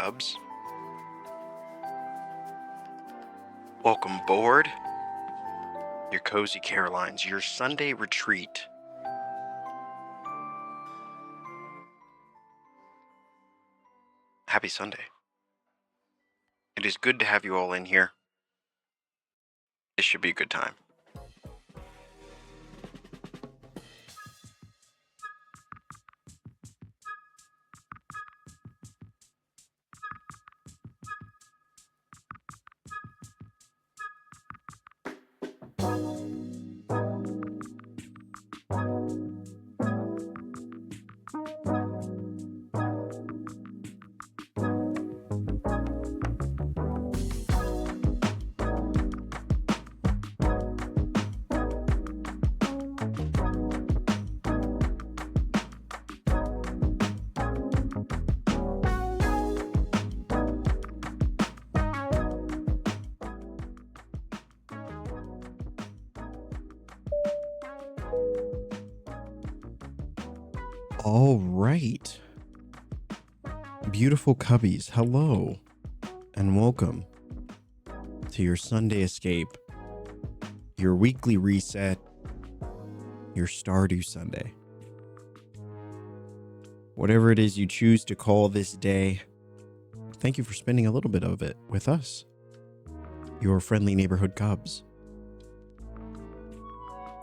Cubs. Welcome aboard your Cozy Carolines, your Sunday retreat. Happy Sunday. It is good to have you all in here. This should be a good time. All right. Beautiful Cubbies, hello and welcome to your Sunday escape, your weekly reset, your Stardew Sunday. Whatever it is you choose to call this day, thank you for spending a little bit of it with us, your friendly neighborhood Cubs.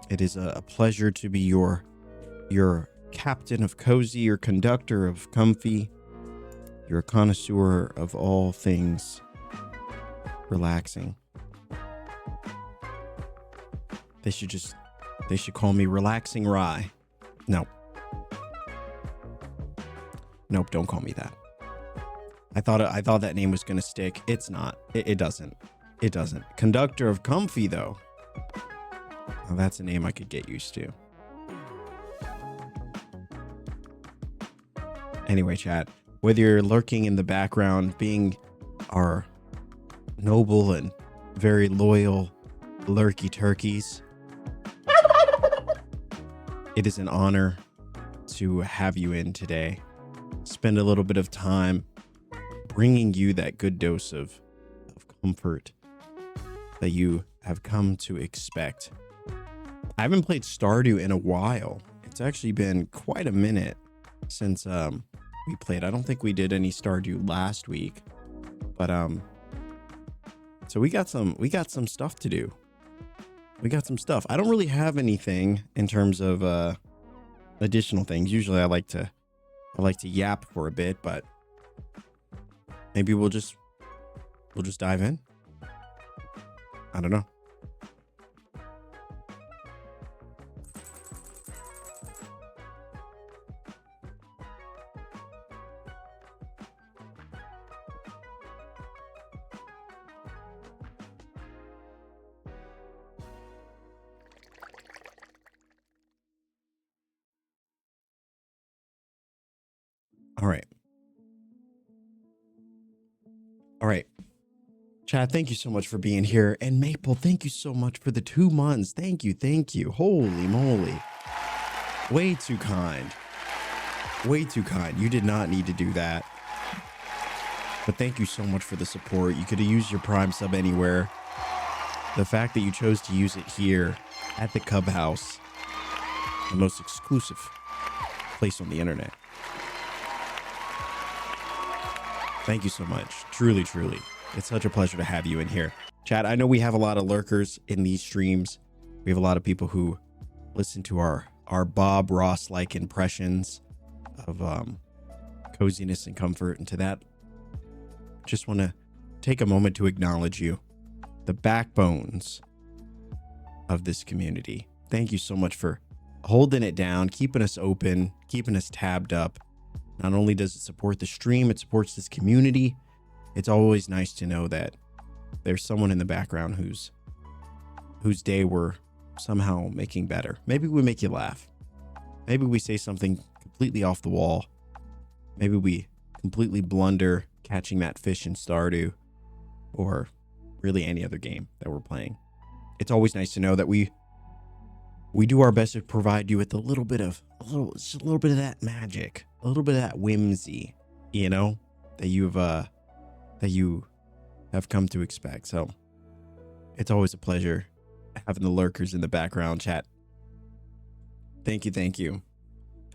It is a pleasure to be your captain of cozy, your conductor of comfy. You're a connoisseur of all things relaxing. They should call me Relaxing Rye. Nope, don't call me that. I thought that name was gonna stick. It's not. It doesn't. Conductor of comfy though. Well, that's a name I could get used to. Anyway, chat, whether you're lurking in the background, being our noble and very loyal lurky turkeys, it is an honor to have you in today. Spend a little bit of time bringing you that good dose of comfort that you have come to expect. I haven't played Stardew in a while. It's actually been quite a minute since we played. I don't think we did any Stardew last week, but so we got some stuff to do. We got some stuff. I don't really have anything in terms of additional things. Usually I like to yap for a bit, but maybe we'll just dive in. I don't know. All right. Chad, thank you so much for being here. And Maple, thank you so much for the 2 months. Thank you. Holy moly. Way too kind. You did not need to do that. But thank you so much for the support. You could have used your Prime sub anywhere. The fact that you chose to use it here at the Cub House, the most exclusive place on the internet. Thank you so much. Truly. It's such a pleasure to have you in here. Chat, I know we have a lot of lurkers in these streams. We have a lot of people who listen to our Bob Ross-like impressions of coziness and comfort. And to that, just want to take a moment to acknowledge you, the backbones of this community. Thank you so much for holding it down, keeping us open, keeping us tabbed up. Not only does it support the stream, it supports this community. It's always nice to know that there's someone in the background whose day we're somehow making better. Maybe we make you laugh. Maybe we say something completely off the wall. Maybe we completely blunder catching that fish in Stardew, or really any other game that we're playing. It's always nice to know that we do our best to provide you with just a little bit of that magic, a little bit of that whimsy, that you've that you have come to expect. So it's always a pleasure having the lurkers in the background chat. Thank you. Thank you.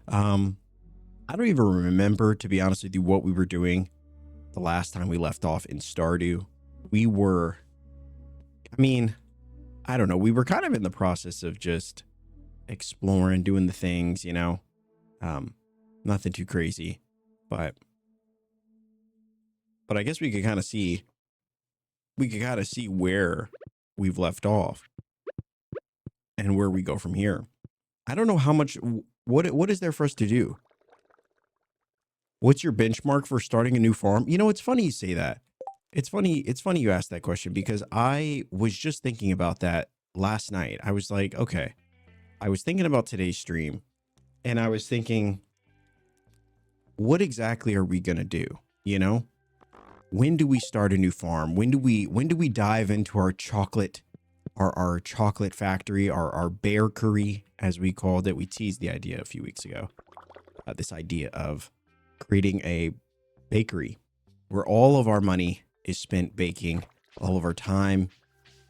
I don't even remember, to be honest with you, what we were doing the last time we left off in Stardew. We were, I mean, I don't know. We were kind of in the process of just exploring, doing the things, you know, nothing too crazy, but I guess we could kind of see where we've left off and where we go from here. I don't know how much, what is there for us to do? What's your benchmark for starting a new farm? You know, it's funny you say that. It's funny you asked that question, because I was just thinking about that last night. I was like, okay, I was thinking about today's stream, and I was thinking, what exactly are we going to do? You know, when do we start a new farm? When do we dive into our chocolate, our chocolate factory, our bakery, as we called it? We teased the idea a few weeks ago, this idea of creating a bakery where all of our money is spent baking, all of our time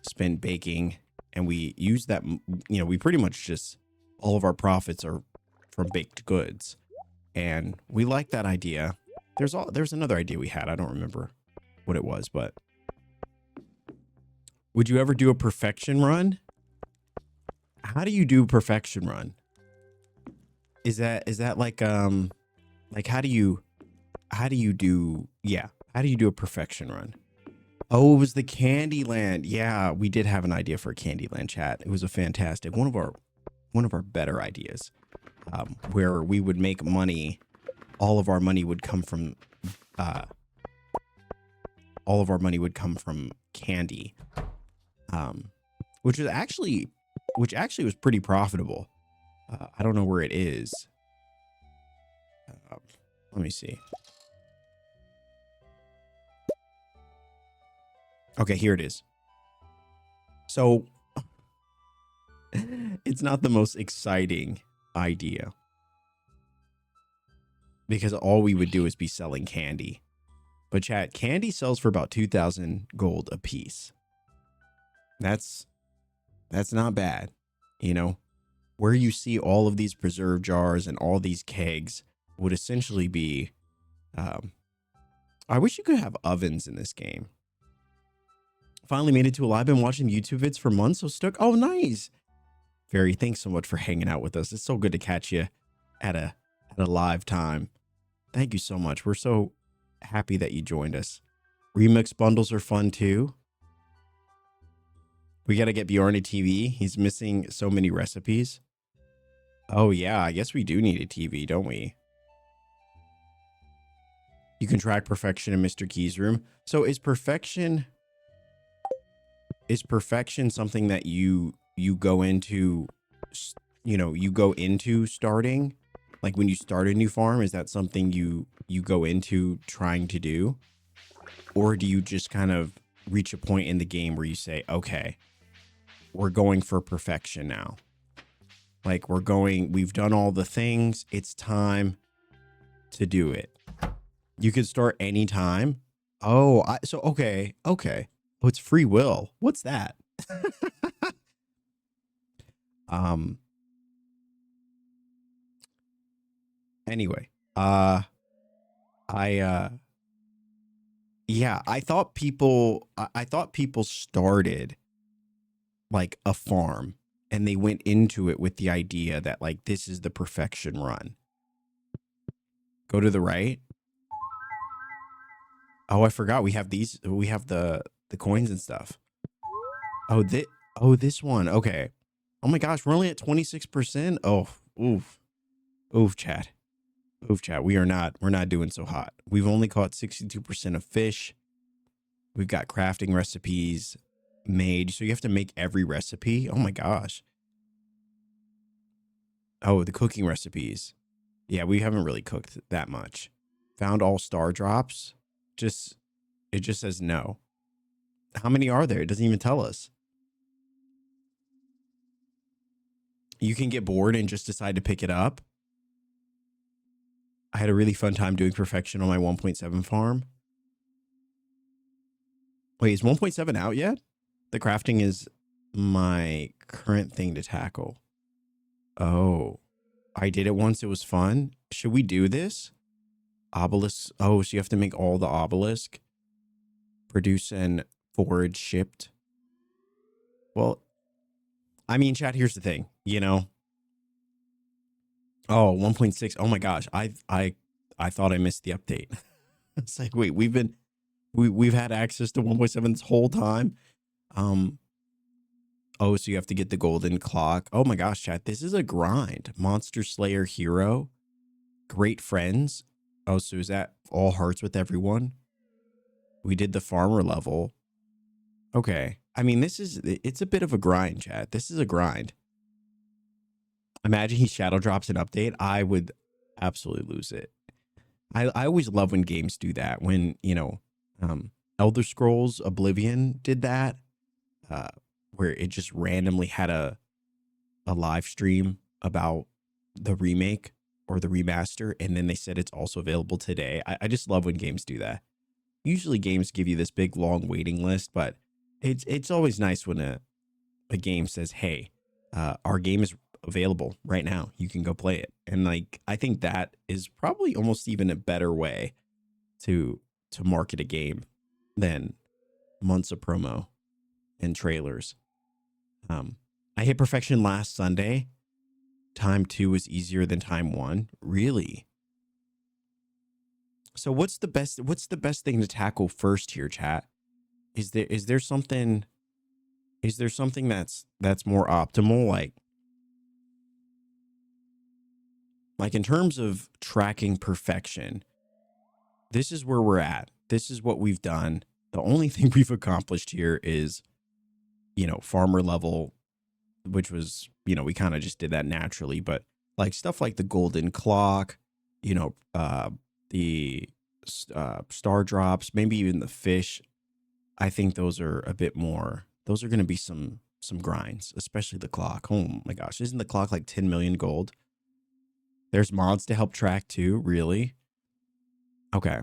spent baking, and we use that, you know, we pretty much just, all of our profits are from baked goods. And we like that idea. There's another idea we had. I don't remember what it was, but would you ever do a perfection run? How do you do a perfection run? Is that like how do you do a perfection run? Oh, it was the Candyland. Yeah, we did have an idea for a Candyland, chat. It was a fantastic, one of our better ideas, where we would make money. All of our money would come from candy, which actually was pretty profitable. I don't know where it is. Let me see. Okay, here it is. So it's not the most exciting idea, because all we would do is be selling candy. But chat, candy sells for about 2,000 gold a piece. That's not bad, you know. Where you see all of these preserve jars and all these kegs would essentially be, I wish you could have ovens in this game. Finally made it to a live. I've been watching YouTube vids for months, so stuck. Oh, nice. Fairy, thanks so much for hanging out with us. It's so good to catch you at a live time. Thank you so much. We're so happy that you joined us. Remix bundles are fun too. We got to get Bjorn a TV. He's missing so many recipes. Oh yeah, I guess we do need a TV, don't we? You can track perfection in Mr. Key's room. So is perfection something that you go into, you know, you go into starting? Like when you start a new farm, is that something you go into trying to do? Or do you just kind of reach a point in the game where you say, okay, we're going for perfection now. Like we've done all the things. It's time to do it. You can start anytime. Oh, okay. Oh, it's free will. What's that? Anyway, yeah, I thought people started like a farm and they went into it with the idea that like, this is the perfection run. Go to the right. Oh, I forgot we have these. We have the coins and stuff. Oh, this one. Okay. Oh my gosh, we're only at 26%. Oh, oof, chat. We're not doing so hot. We've only caught 62% of fish. We've got crafting recipes made. So you have to make every recipe. Oh my gosh. Oh, the cooking recipes. Yeah, we haven't really cooked that much. Found all star drops. It just says no. How many are there? It doesn't even tell us. You can get bored and just decide to pick it up. I had a really fun time doing perfection on my 1.7 farm. Wait, is 1.7 out yet? The crafting is my current thing to tackle. Oh, I did it once. It was fun. Should we do this? Obelisk. Oh, so you have to make all the obelisk. Produce and forage shipped. Well, I mean, chat, here's the thing, you know? Oh, 1.6. Oh my gosh. I thought I missed the update. It's like, wait, we've had access to 1.7 this whole time. Oh, so you have to get the golden clock. Oh my gosh, chat, this is a grind. Monster Slayer hero. Great friends. Oh, so is that all hearts with everyone? We did the farmer level. Okay. I mean, it's a bit of a grind, chat. This is a grind. Imagine he shadow drops an update. I would absolutely lose it. I always love when games do that. When, you know, Elder Scrolls Oblivion did that, where it just randomly had a live stream about the remake or the remaster, and then they said it's also available today. I just love when games do that. Usually games give you this big long waiting list, but it's always nice when a game says, hey, our game is available right now. You can go play it. And like, I think that is probably almost even a better way to market a game than months of promo and trailers. I hit perfection last Sunday. Time 2 was easier than time 1. Really? So what's the best thing to tackle first here, chat? Is there something that's more optimal, like in terms of tracking perfection? This is where we're at. This is what we've done. The only thing we've accomplished here is, you know, farmer level, which was, you know, we kind of just did that naturally, but like stuff like the golden clock, you know, the star drops, maybe even the fish. I think those are a bit more, those are going to be some grinds, especially the clock. Oh my gosh. Isn't the clock like 10 million gold? There's mods to help track too. Really? Okay.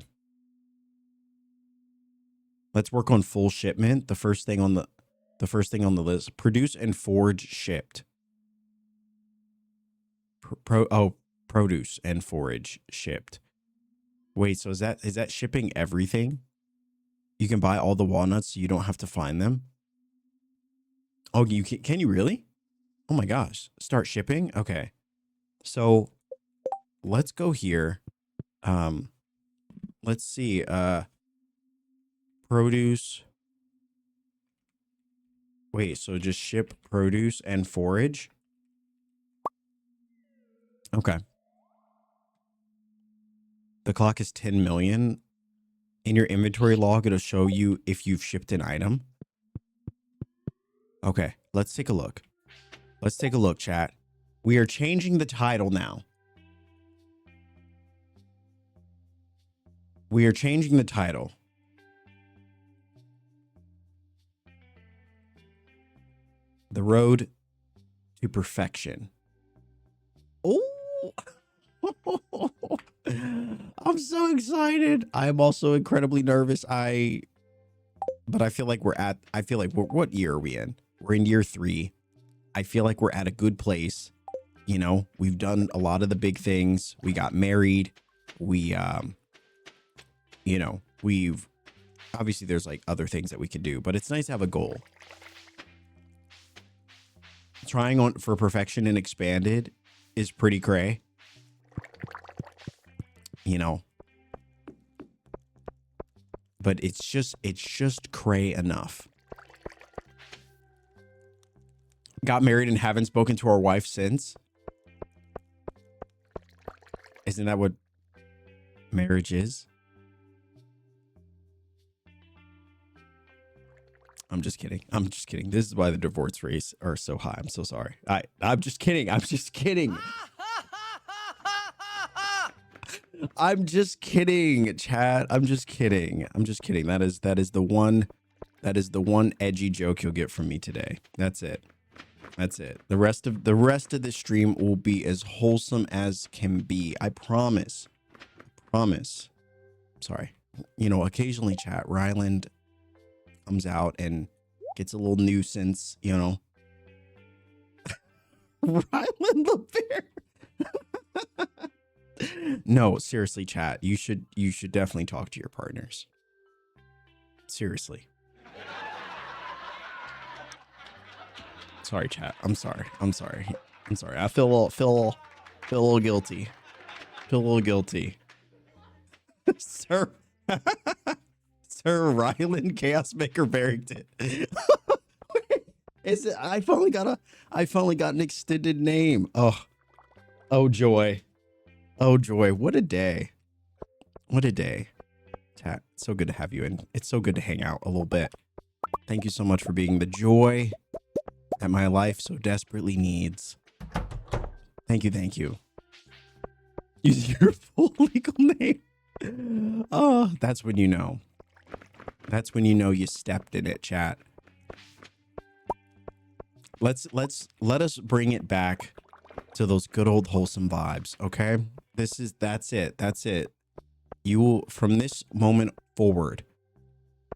Let's work on full shipment. The first thing on the list, produce and forge shipped. Produce and forage shipped. Wait, so is that shipping everything? You can buy all the walnuts so you don't have to find them? Oh, can you really? Oh my gosh. Start shipping? Okay. So let's go here. Let's see. Produce. Wait, so just ship produce and forage? Okay. The clock is 10 million. In your inventory log, it'll show you if you've shipped an item. Okay, let's take a look. Let's take a look, chat. We are changing the title now. We are changing the title. The Road to Perfection. Oh, I'm so excited. I'm also incredibly nervous. But I feel like what year are we in? We're in year 3. I feel like we're at a good place. You know, we've done a lot of the big things. We got married. We, you know, we've obviously there's like other things that we could do, but it's nice to have a goal. Trying on for perfection and expanded is pretty cray. You know, but it's just cray enough. Got married and haven't spoken to our wife since. Isn't that what marriage is? I'm just kidding. I'm just kidding. This is why the divorce rates are so high. I'm so sorry. I'm just kidding. I'm just kidding. I'm just kidding, chat. I'm just kidding. I'm just kidding. That is the one edgy joke you'll get from me today. That's it. That's it. The rest of the stream will be as wholesome as can be. I promise. Promise. Sorry. You know, occasionally, chat, Ryland comes out and gets a little nuisance, you know. Ryland the bear. No, seriously, chat. You should definitely talk to your partners. Seriously. Sorry, chat. I'm sorry. I feel a little guilty. Sir Sir Ryland Chaos Maker Barrington. Is it? I finally got an extended name. Oh joy. What a day. Tat, so good to have you in. It's so good to hang out a little bit. Thank you so much for being the joy that my life so desperately needs. Thank you. Use your full legal name. Oh, that's when you know. That's when you know you stepped in it, chat. Let us bring it back to those good old wholesome vibes, okay? That's it. You will, from this moment forward,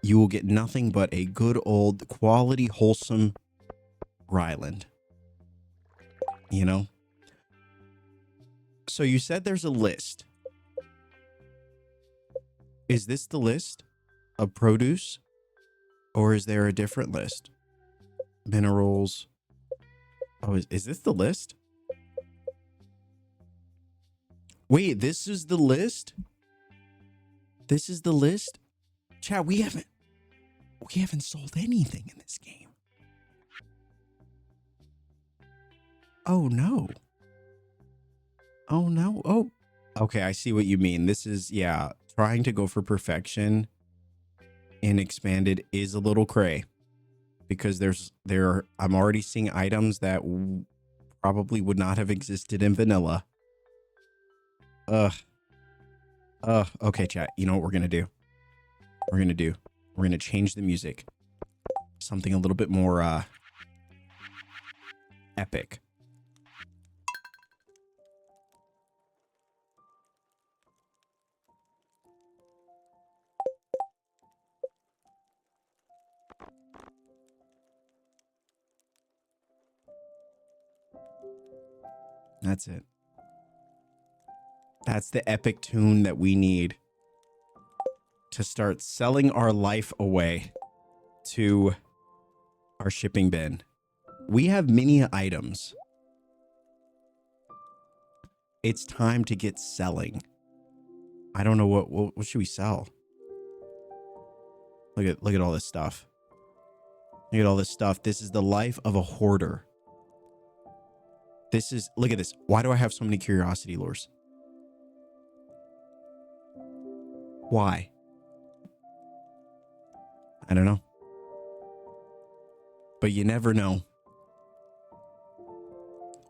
you will get nothing but a good old quality wholesome Ryland. You know? So you said there's a list. Is this the list of produce? Or is there a different list? Minerals. Oh, is this the list? Wait, this is the list? This is the list? Chat, we haven't sold anything in this game. Oh no. Oh, okay, I see what you mean. This is, yeah, trying to go for perfection in expanded is a little cray, because I'm already seeing items that probably would not have existed in vanilla. Okay, chat. You know what we're gonna do? We're gonna change the music. Something a little bit more epic. That's it. That's the epic tune that we need to start selling our life away to our shipping bin. We have many items. It's time to get selling. I don't know what should we sell? Look at all this stuff. Look at all this stuff. This is the life of a hoarder. Look at this. Why do I have so many curiosity lures? Why? I don't know. But you never know.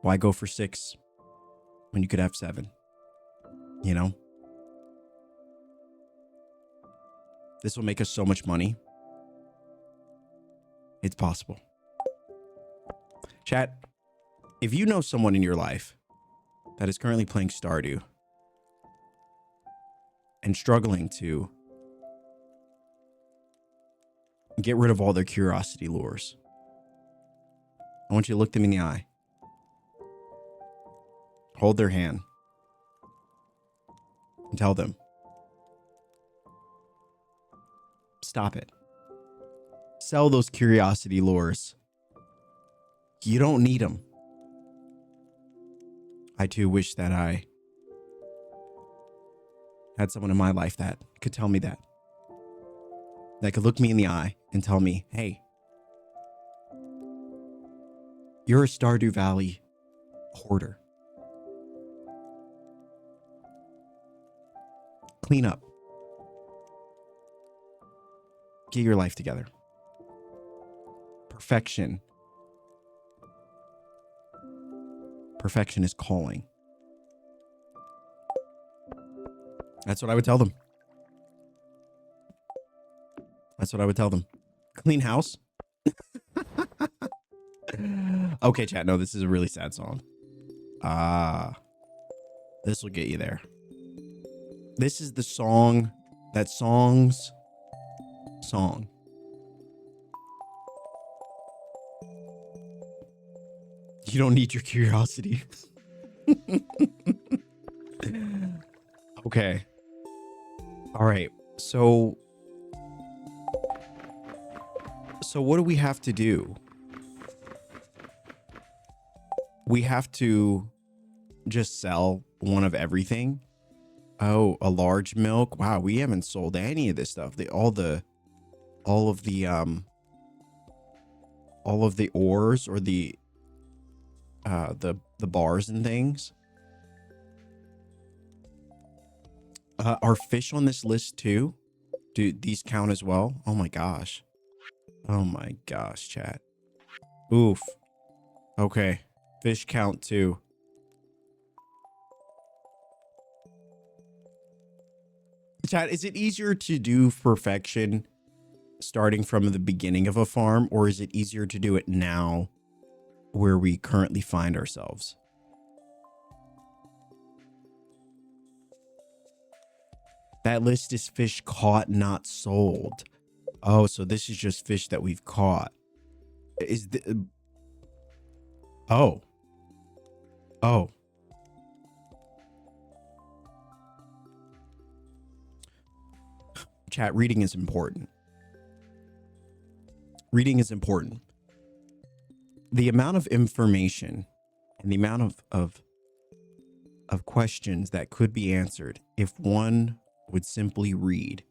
Why go for 6 when you could have 7? You know? This will make us so much money. It's possible. Chat, if you know someone in your life that is currently playing Stardew and struggling to get rid of all their curiosity lures, I want you to look them in the eye. Hold their hand and tell them, stop it. Sell those curiosity lures. You don't need them. I too wish that I had someone in my life that could tell me that could look me in the eye and tell me, hey, you're a Stardew Valley hoarder. Clean up. Get your life together. Perfection. Perfection is calling. That's what I would tell them. Clean house. Okay, chat. No, this is a really sad song. This will get you there. This is the song that song You don't need your curiosity. Okay. All right. So what do we have to do? We have to just sell one of everything. Oh, a large milk. Wow, we haven't sold any of this stuff. All of the ores or the bars and things. Are fish on this list too? Do these count as well? Oh my gosh. Oh my gosh, chat. Oof. Okay. Fish count too. Chat, is it easier to do perfection starting from the beginning of a farm, or is it easier to do it now where we currently find ourselves? That list is fish caught, not sold. Oh, so this is just fish that we've caught. Is the oh. Oh. Chat, reading is important. Reading is important. The amount of information and the amount of questions that could be answered if one would simply read,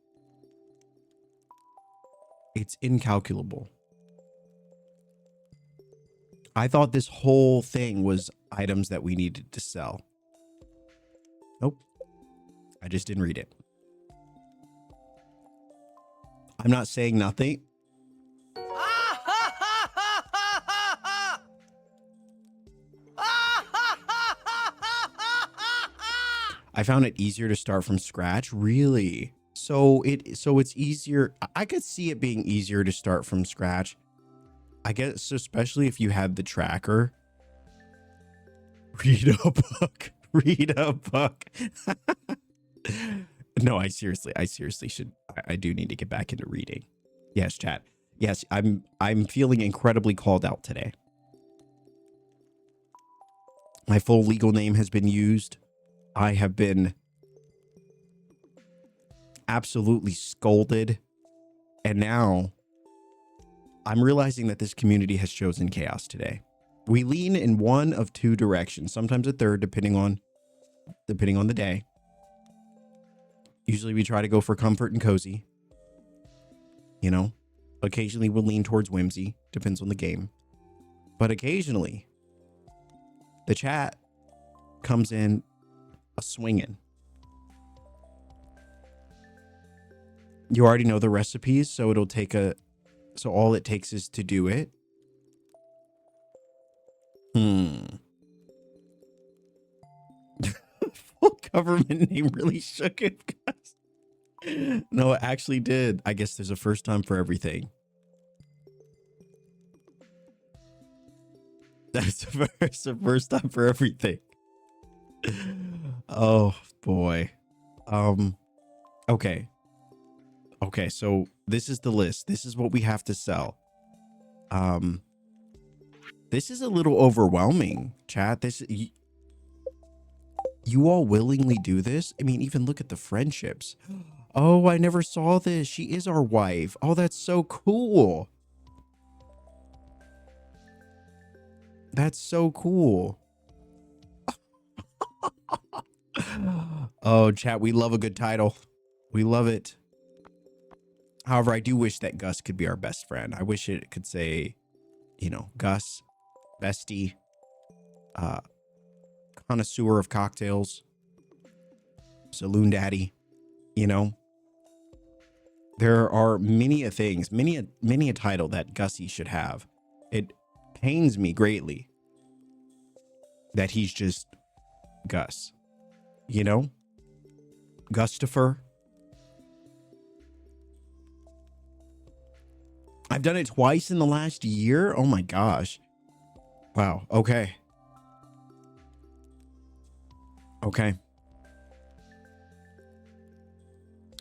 it's incalculable. I thought this whole thing was items that we needed to sell. Nope. I just didn't read it. I'm not saying nothing. I found it easier to start from scratch. Really? So it's easier. I could see it being easier to start from scratch. I guess, especially if you had the tracker. Read a book. Read a book. No, I seriously should. I do need to get back into reading. Yes, chat. Yes, I'm feeling incredibly called out today. My full legal name has been used. I have been absolutely scolded. And now I'm realizing that this community has chosen chaos today. We lean in one of two directions, sometimes a third, depending on the day. Usually we try to go for comfort and cozy. You know, occasionally we'll lean towards whimsy, depends on the game. But occasionally the chat comes in a swinging. You already know the recipes, so so all it takes is to do it. Full government name really shook it, guys. No, it actually did. I guess there's a first time for everything. That's the first time for everything. Oh boy. Okay. Okay, so this is the list. This is what we have to sell. This is a little overwhelming, chat. You all willingly do this? I mean, even look at the friendships. Oh, I never saw this. She is our wife. Oh, that's so cool. That's so cool. Oh, chat, we love a good title. We love it. However, I do wish that Gus could be our best friend. I wish it could say, you know, Gus, bestie, connoisseur of cocktails, saloon daddy, you know. There are many a things, many a title that Gussie should have. It pains me greatly that he's just Gus, you know? Gustafer. I've done it twice in the last year. Oh my gosh. Wow. Okay. Okay.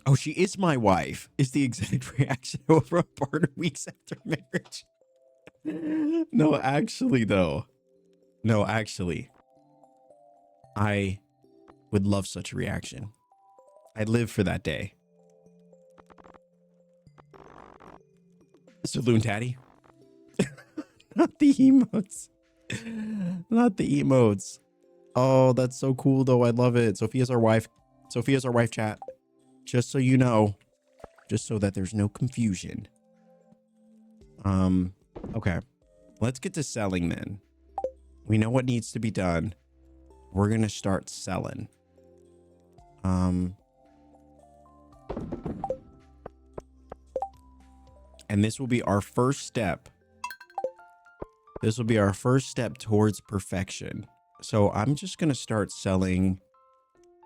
Oh, she is my wife, is the exact reaction over a part of weeks after marriage. No, actually, though. No, actually. I would love such a reaction. I'd live for that day. Saloon Tatty. Not the emotes. Not the emotes. Oh, that's so cool, though. I love it. Sophia's our wife. Sophia's our wife, chat. Just so you know. Just so that there's no confusion. Okay. Let's get to selling then. We know what needs to be done. We're going to start selling. And this will be our first step. This will be our first step towards perfection. So I'm just going to start selling.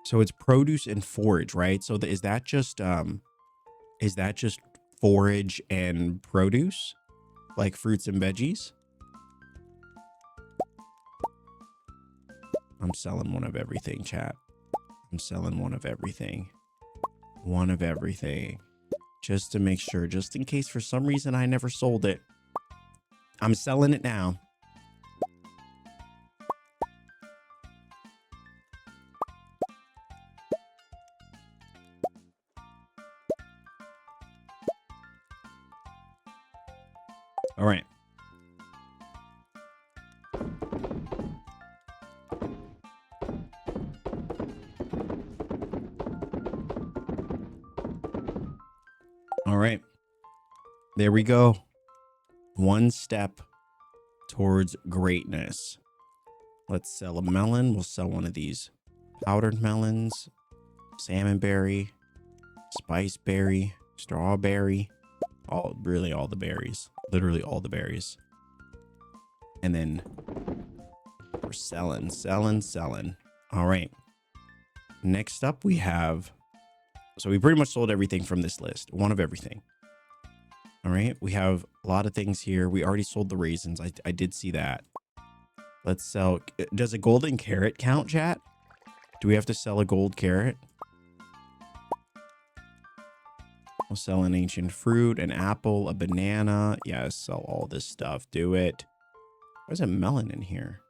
So it's produce and forage, right? So is that just forage and produce? Like fruits and veggies? I'm selling one of everything, chat. I'm selling one of everything. One of everything. Just to make sure, just in case for some reason I never sold it. I'm selling it now. All right. All right. There we go. One step towards greatness. Let's sell a melon. We'll sell one of these powdered melons, salmon berry, spice berry, strawberry, really all the berries, literally all the berries. And then we're selling. All right. Next up we have, so we pretty much sold everything from this list, one of everything. All right. We have a lot of things here. We already sold the raisins. I did see that. Let's sell. Does a golden carrot count, chat? Do we have to sell a gold carrot? We'll sell an ancient fruit, an apple, a banana. Yes, sell all this stuff. Do it. There's a melon in here.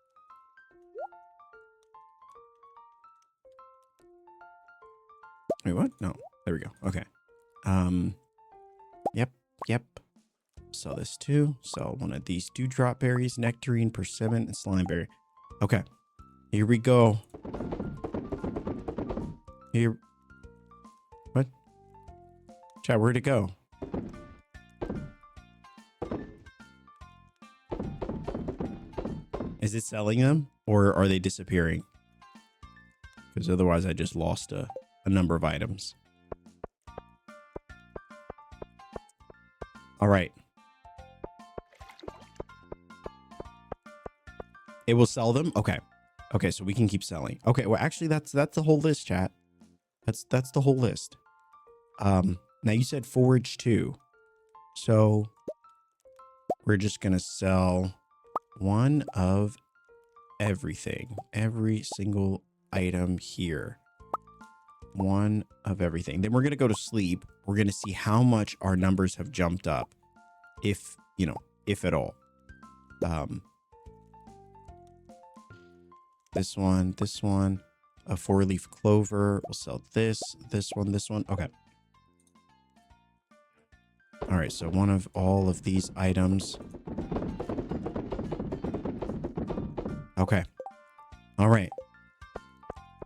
Wait, what? No. There we go. Okay. Yep. Sell this too. Sell one of these dewdrop berries, nectarine, persimmon, and slime berry. Okay. Here we go. Here. What? Chat, where'd it go? Is it selling them or are they disappearing? Because otherwise I just lost a number of items. All right. It will sell them? Okay. Okay, so we can keep selling. Okay, well actually that's the whole list, chat. That's the whole list. Now you said forage too. So we're just gonna sell one of everything. Every single item here. One of everything. Then we're gonna go to sleep. We're gonna see how much our numbers have jumped up. If, you know, if at all. This one, a 4-leaf clover. We'll sell this one. Okay. All right, so one of all of these items. Okay. All right.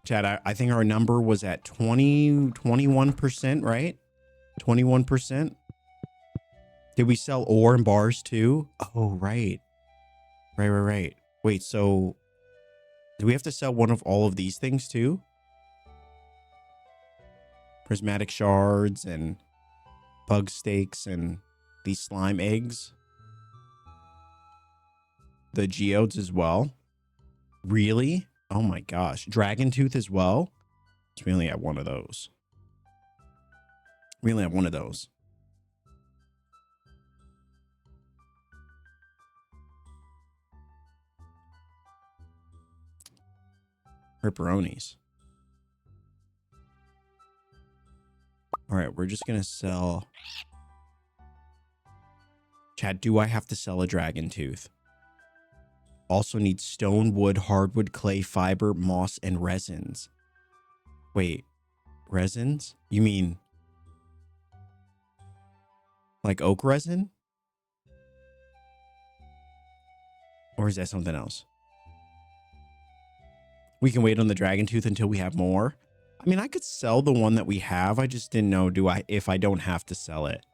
Chad, I think our number was at 21%, right? 21%. Did we sell ore and bars too? Oh, right. Right. Wait, so do we have to sell one of all of these things too? Prismatic shards and bug steaks and these slime eggs. The geodes as well. Really? Oh my gosh. Dragon tooth as well? So we only have one of those. Ripperonis. All right, we're just going to sell. Chad, do I have to sell a dragon tooth? Also need stone, wood, hardwood, clay, fiber, moss, and resins. Wait, resins? You mean like oak resin? Or is that something else? We can wait on the dragon tooth until we have more. I mean, I could sell the one that we have. I just didn't know if I don't have to sell it.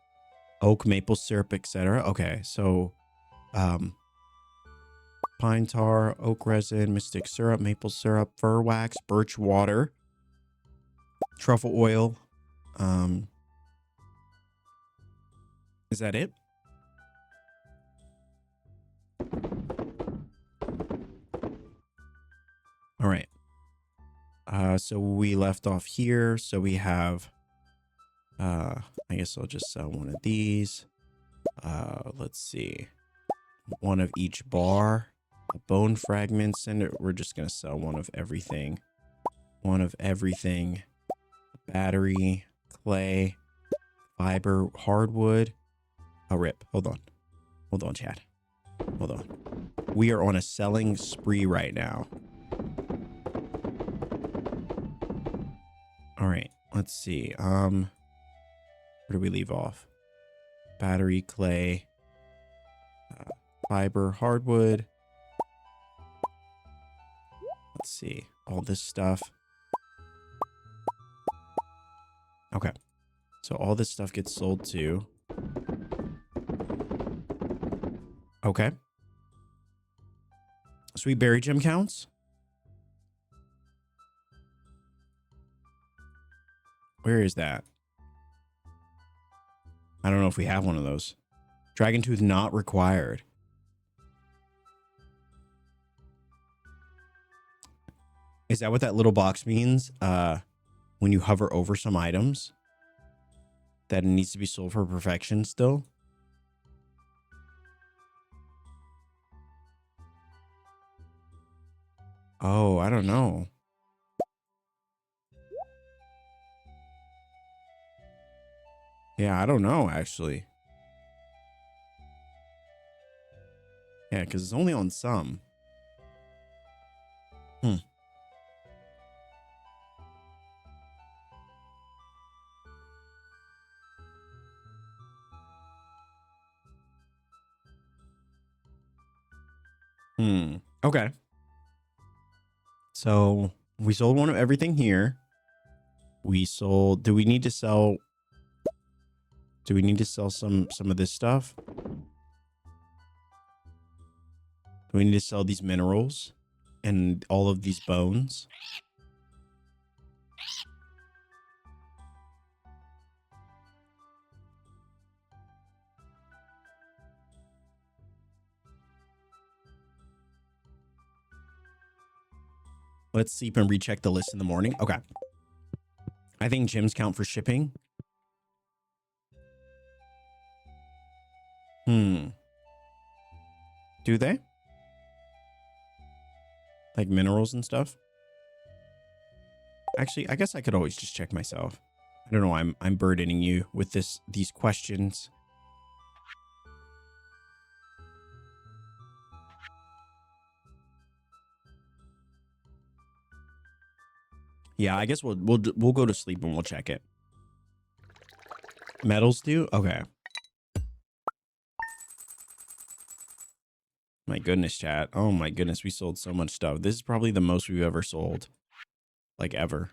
Oak, maple syrup, etc. Okay, so pine tar, oak resin, mystic syrup, maple syrup, fir wax, birch water, truffle oil. Is that it? All right. So we left off here. So we have, I guess I'll just sell one of these. Let's see. One of each bar, a bone fragment, and we're just going to sell one of everything. One of everything. Battery, clay, fiber, hardwood. Oh, rip. Hold on. Hold on, Chad. Hold on. We are on a selling spree right now. All right, let's see. Where do we leave off? Battery, clay, fiber, hardwood. Let's see. All this stuff. Okay. So all this stuff gets sold too. Okay. Sweet berry gem counts? Where is that? I don't know if we have one of those. Dragon tooth not required. Is that what that little box means? When you hover over some items, that it needs to be sold for perfection still? Oh, I don't know. Yeah, I don't know, actually. Yeah, because it's only on some. Okay. So we sold one of everything here. We sold. Do we need to sell some of this stuff? Do we need to sell these minerals and all of these bones? Let's sleep and recheck the list in the morning. Okay. I think gems count for shipping. Do they? Like minerals and stuff? Actually, I guess I could always just check myself. I don't know. I'm burdening you with these questions. Yeah, I guess we'll go to sleep and we'll check it. Metals do? Okay. My goodness, chat. Oh my goodness, we sold so much stuff. This is probably the most we've ever sold. Like ever.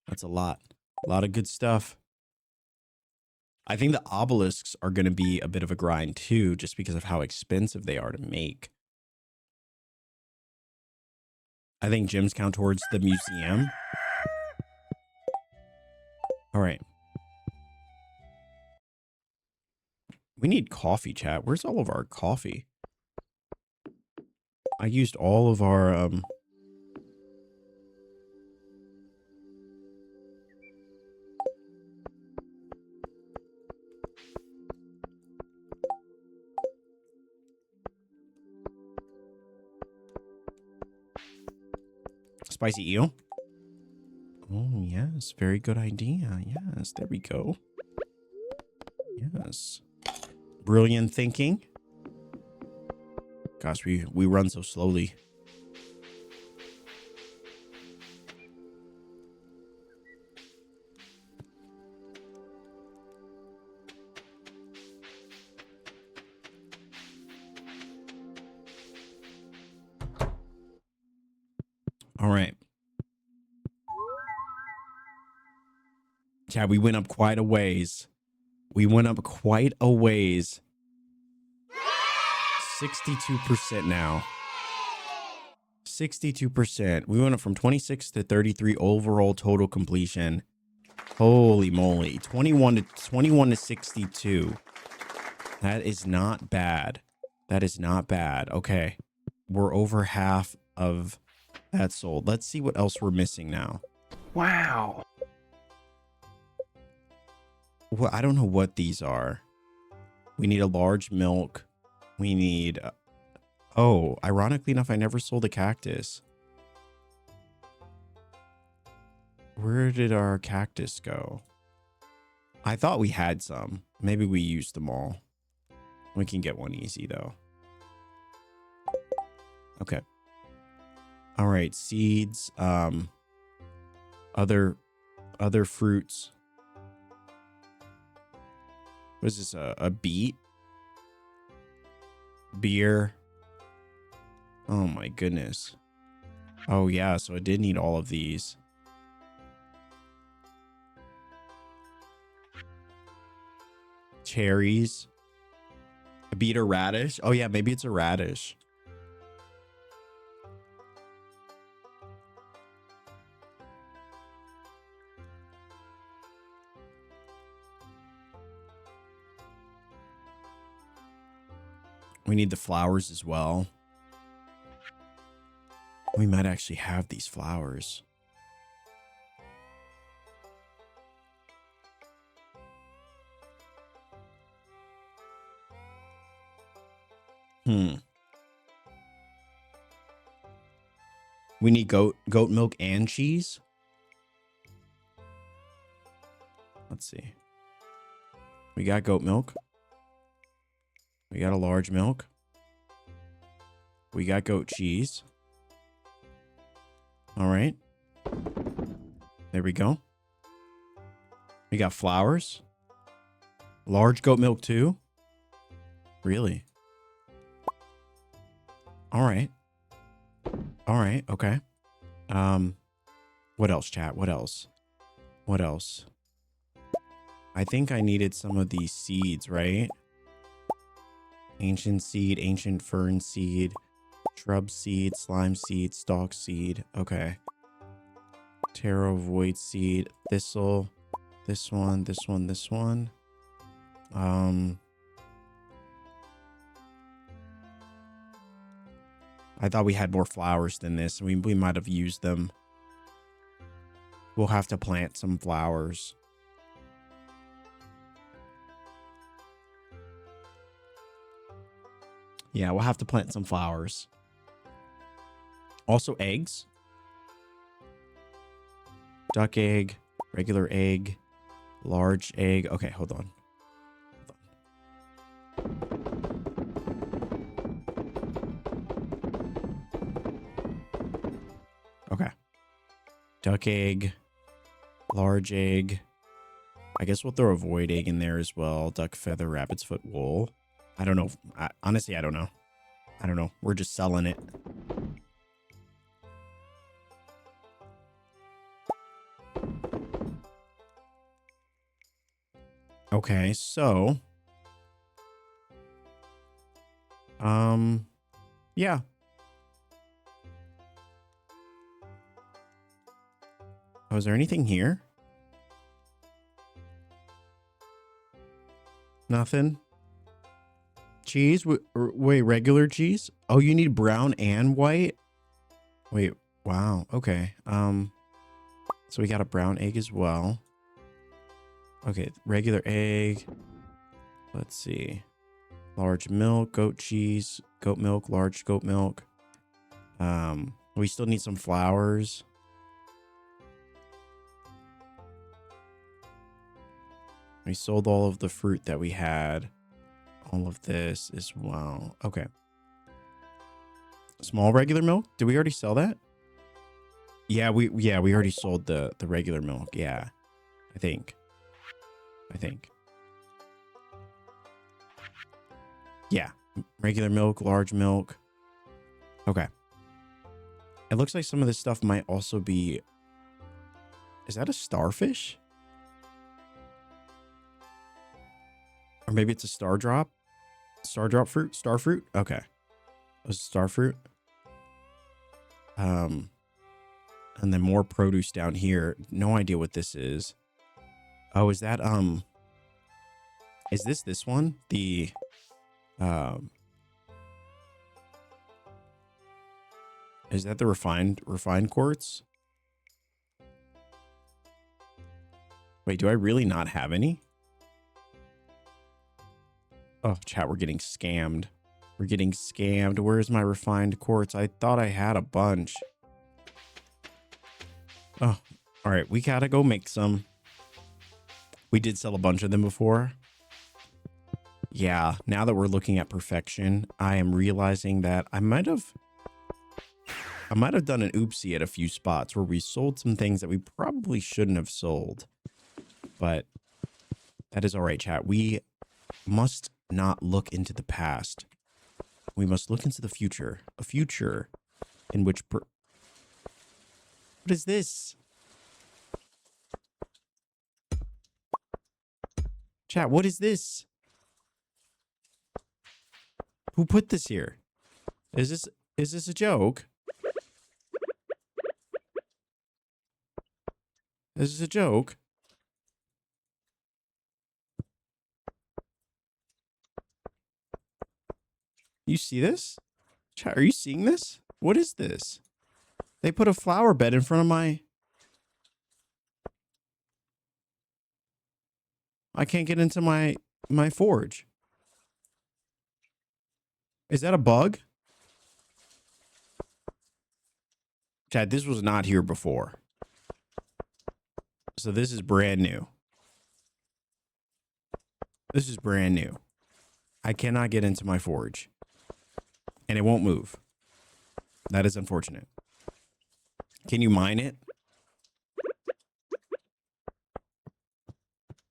That's a lot. A lot of good stuff. I think the obelisks are going to be a bit of a grind too, just because of how expensive they are to make. I think gems count towards the museum. All right. We need coffee, chat. Where's all of our coffee? I used all of our spicy eel. Oh, yes. Very good idea. Yes, there we go. Yes. Brilliant thinking. Gosh, we run so slowly. All right. Chad, we went up quite a ways. We went up quite a ways. 62% now. 62%. We went up from 26 to 33 overall total completion. Holy moly. 21 to 62. That is not bad. That is not bad. Okay. We're over half of that sold. Let's see what else we're missing now. Wow. Well, I don't know what these are. We need a large milk. We need... oh, ironically enough, I never sold a cactus. Where did our cactus go? I thought we had some. Maybe we used them all. We can get one easy, though. Okay. All right, seeds. Other fruits. What is this? A beet? Beer. Oh my goodness. Oh yeah, so I did need all of these. Cherries. A beet or radish? Oh yeah, maybe it's a radish. We need the flowers as well. We might actually have these flowers. We need goat milk and cheese. Let's see. We got goat milk. We got a large milk. We got goat cheese. All right. There we go. We got flowers. Large goat milk too. Really? All right. All right. Okay. What else, chat? What else? What else? I think I needed some of these seeds, right? Ancient seed, ancient fern seed, shrub seed, slime seed, stalk seed. Okay. Taro void seed, thistle, this one, this one, this one. I thought we had more flowers than this. We might have used them. We'll have to plant some flowers. Yeah, we'll have to plant some flowers. Also eggs. Duck egg, regular egg, large egg. Okay, hold on. Okay. Duck egg, large egg. I guess we'll throw a void egg in there as well. Duck feather, rabbit's foot, wool. I don't know. Honestly, I don't know. I don't know. We're just selling it. Okay, so. Yeah. Oh, is there anything here? Nothing. Cheese? Wait, regular cheese? Oh, you need brown and white? Wait, wow. Okay. So we got a brown egg as well. Okay, regular egg. Let's see. Large milk, goat cheese, goat milk, large goat milk. We still need some flowers. We sold all of the fruit that we had. all of this as well. Okay. Small regular milk? Did we already sell that? Yeah, we already sold the regular milk. Yeah. I think. Yeah. Regular milk, large milk. Okay. It looks like some of this stuff might also be... Is that a starfish? Or maybe it's a star drop? Star drop fruit? Star fruit? Okay. It was star fruit. And then more produce down here. No idea what this is. Oh, is that is this one? The is that the refined quartz? Wait, do I really not have any? Oh, chat, we're getting scammed. We're getting scammed. Where's my refined quartz? I thought I had a bunch. Oh, all right. We gotta go make some. We did sell a bunch of them before. Yeah, now that we're looking at perfection, I am realizing that I might have done an oopsie at a few spots where we sold some things that we probably shouldn't have sold. But that is all right, chat. We must not look into the past. We must look into the future. A future in which... What is this? Chat, what is this? Who put this here? Is this a joke? Is this a joke? You see this? Chat, are you seeing this? What is this? They put a flower bed in front of my... I can't get into my forge. Is that a bug? Chat, this was not here before. So this is brand new. This is brand new. I cannot get into my forge. And it won't move. That is unfortunate. Can you mine it?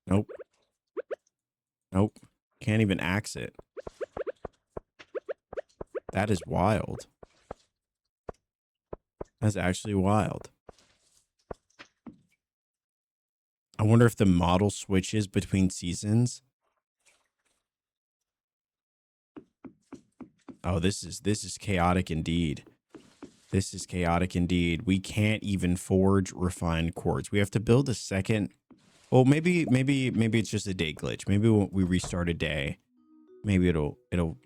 Nope. Nope. Can't even axe it. That is wild. That's actually wild. I wonder if the model switches between seasons. Oh, this is chaotic indeed. This is chaotic indeed. We can't even forge refined quartz. We have to build a second. Well, maybe it's just a day glitch. Maybe when we restart a day, maybe it'll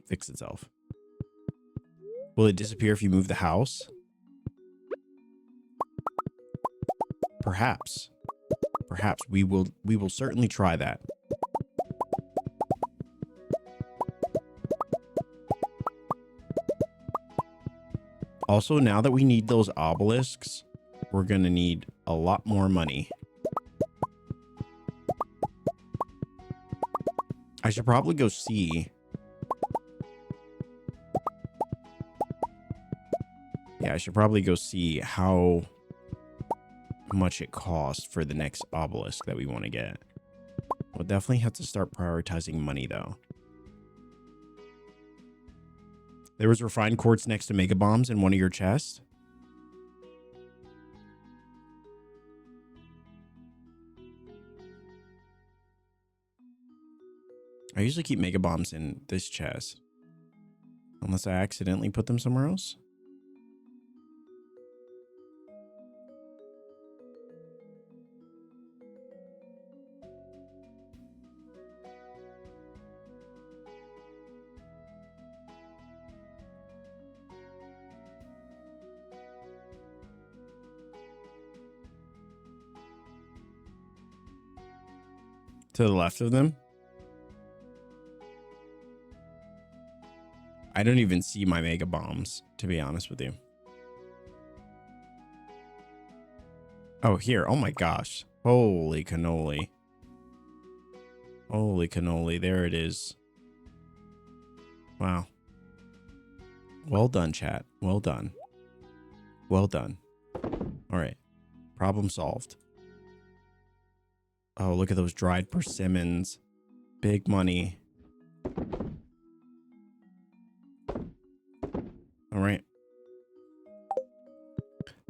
fix itself. Will it disappear if you move the house? Perhaps. Perhaps we will certainly try that. Also, now that we need those obelisks, we're going to need a lot more money. I should probably go see. Yeah, I should probably go see how much it costs for the next obelisk that we want to get. We'll definitely have to start prioritizing money, though. There was refined quartz next to mega bombs in one of your chests. I usually keep mega bombs in this chest. Unless I accidentally put them somewhere else. To the left of them. I don't even see my mega bombs, to be honest with you. Oh, here. Oh my gosh. Holy cannoli. Holy cannoli. There it is. Wow. Well done, chat. Well done. Well done. All right. Problem solved. Oh, look at those dried persimmons. Big money. All right.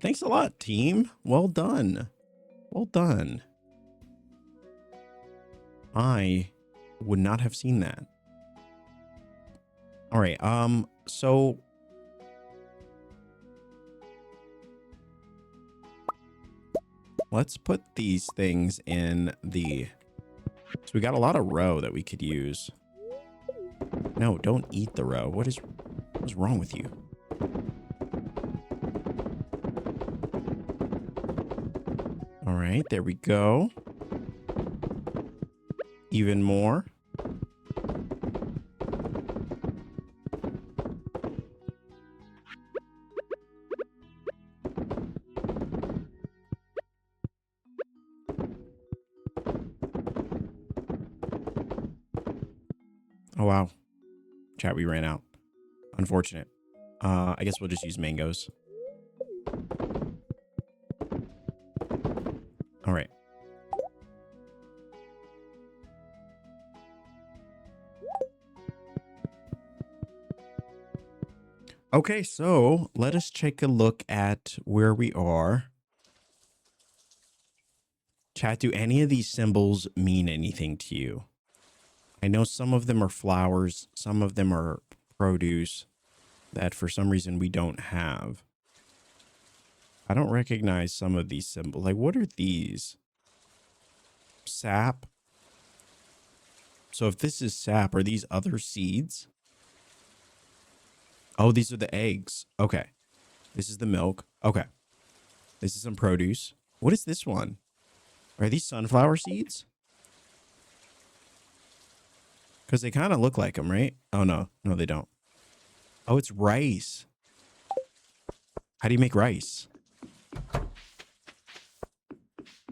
Thanks a lot, team. Well done. Well done. I would not have seen that. All right. So let's put these things in the... So we got a lot of row that we could use. No, don't eat the row. What's wrong with you? All right, there we go. Even more. Oh, wow. Chat, we ran out. Unfortunate. I guess we'll just use mangoes. All right. Okay, so let us take a look at where we are. Chat, do any of these symbols mean anything to you? I know some of them are flowers, some of them are produce that for some reason we don't have. I don't recognize some of these symbols. Like, what are these? Sap? So if this is sap, are these other seeds? Oh, these are the eggs. Okay. This is the milk. Okay. This is some produce. What is this one? Are these sunflower seeds? Because they kind of look like them, right? Oh, no. No, they don't. Oh, it's rice. How do you make rice?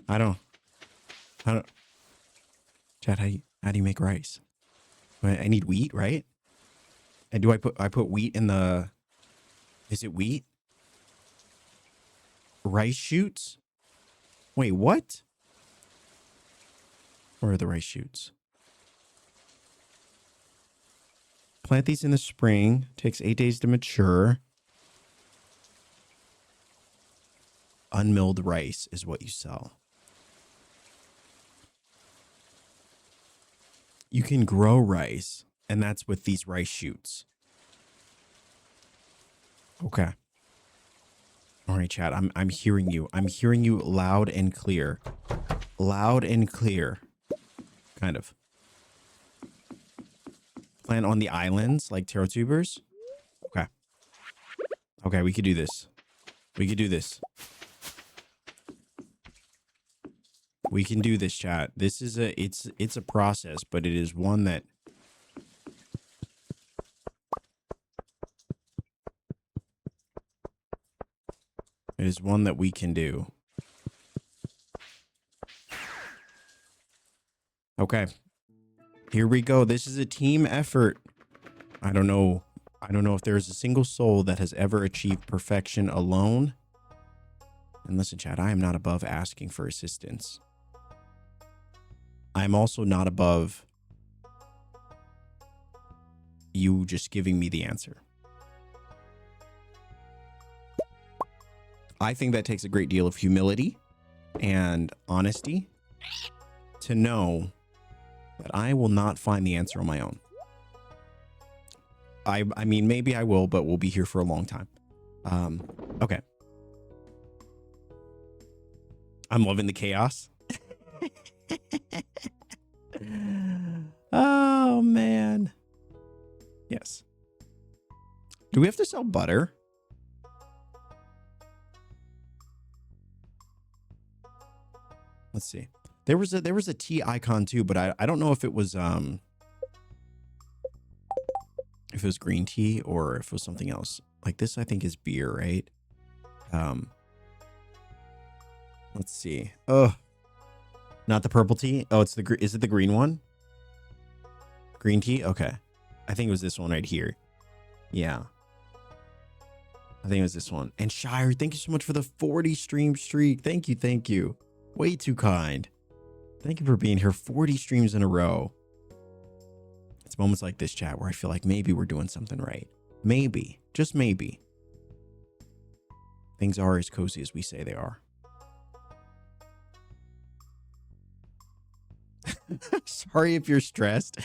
I don't. Chad, how do you make rice? I need wheat, right? And do I put wheat in the... Is it wheat? Rice shoots? Wait, what? Where are the rice shoots? Plant these in the spring. Takes 8 days to mature. Unmilled rice is what you sell. You can grow rice, and that's with these rice shoots. Okay. All right, Chad. I'm hearing you. I'm hearing you loud and clear. Loud and clear. Kind of. Plant on the islands like taro tubers. Okay. Okay, we could do this. We could do this. We can do this, chat. This is it's a process, but it is one that we can do. Okay. Here we go. This is a team effort. I don't know if there's a single soul that has ever achieved perfection alone. And listen, chat, I am not above asking for assistance. I'm also not above you just giving me the answer. I think that takes a great deal of humility and honesty to know that I will not find the answer on my own. I mean, maybe I will, but we'll be here for a long time. Okay. I'm loving the chaos. Oh, man. Yes. Do we have to sell butter? Let's see. There was a tea icon too, but I don't know if it was green tea or if it was something else. Like this I think is beer, right? Let's see. Oh. Not the purple tea? Oh, is it the green one? Green tea? Okay. I think it was this one right here. Yeah. I think it was this one. And Shire, thank you so much for the 40 stream streak. Thank you. Thank you. Way too kind. Thank you for being here 40 streams in a row. It's moments like this, chat, where I feel like maybe we're doing something right. Maybe. Just maybe. Things are as cozy as we say they are. Sorry if you're stressed.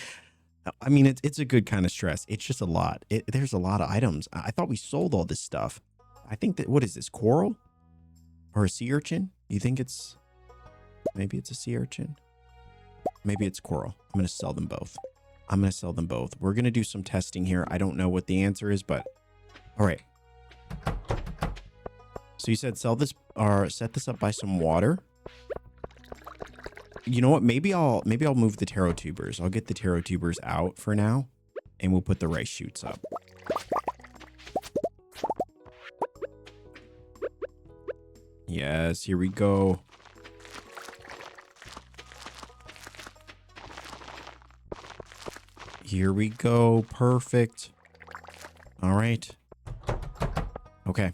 I mean, it's a good kind of stress. It's just a lot. There's a lot of items. I thought we sold all this stuff. I think that, what is this, coral? Or a sea urchin? You think it's, maybe it's a sea urchin? Maybe it's coral. I'm going to sell them both. I'm going to sell them both. We're going to do some testing here. I don't know what the answer is, but all right. So you said sell this or set this up by some water. You know what? Maybe I'll move the taro tubers. I'll get the taro tubers out for now, and we'll put the rice shoots up. Yes, here we go. Here we go. Perfect. All right. Okay.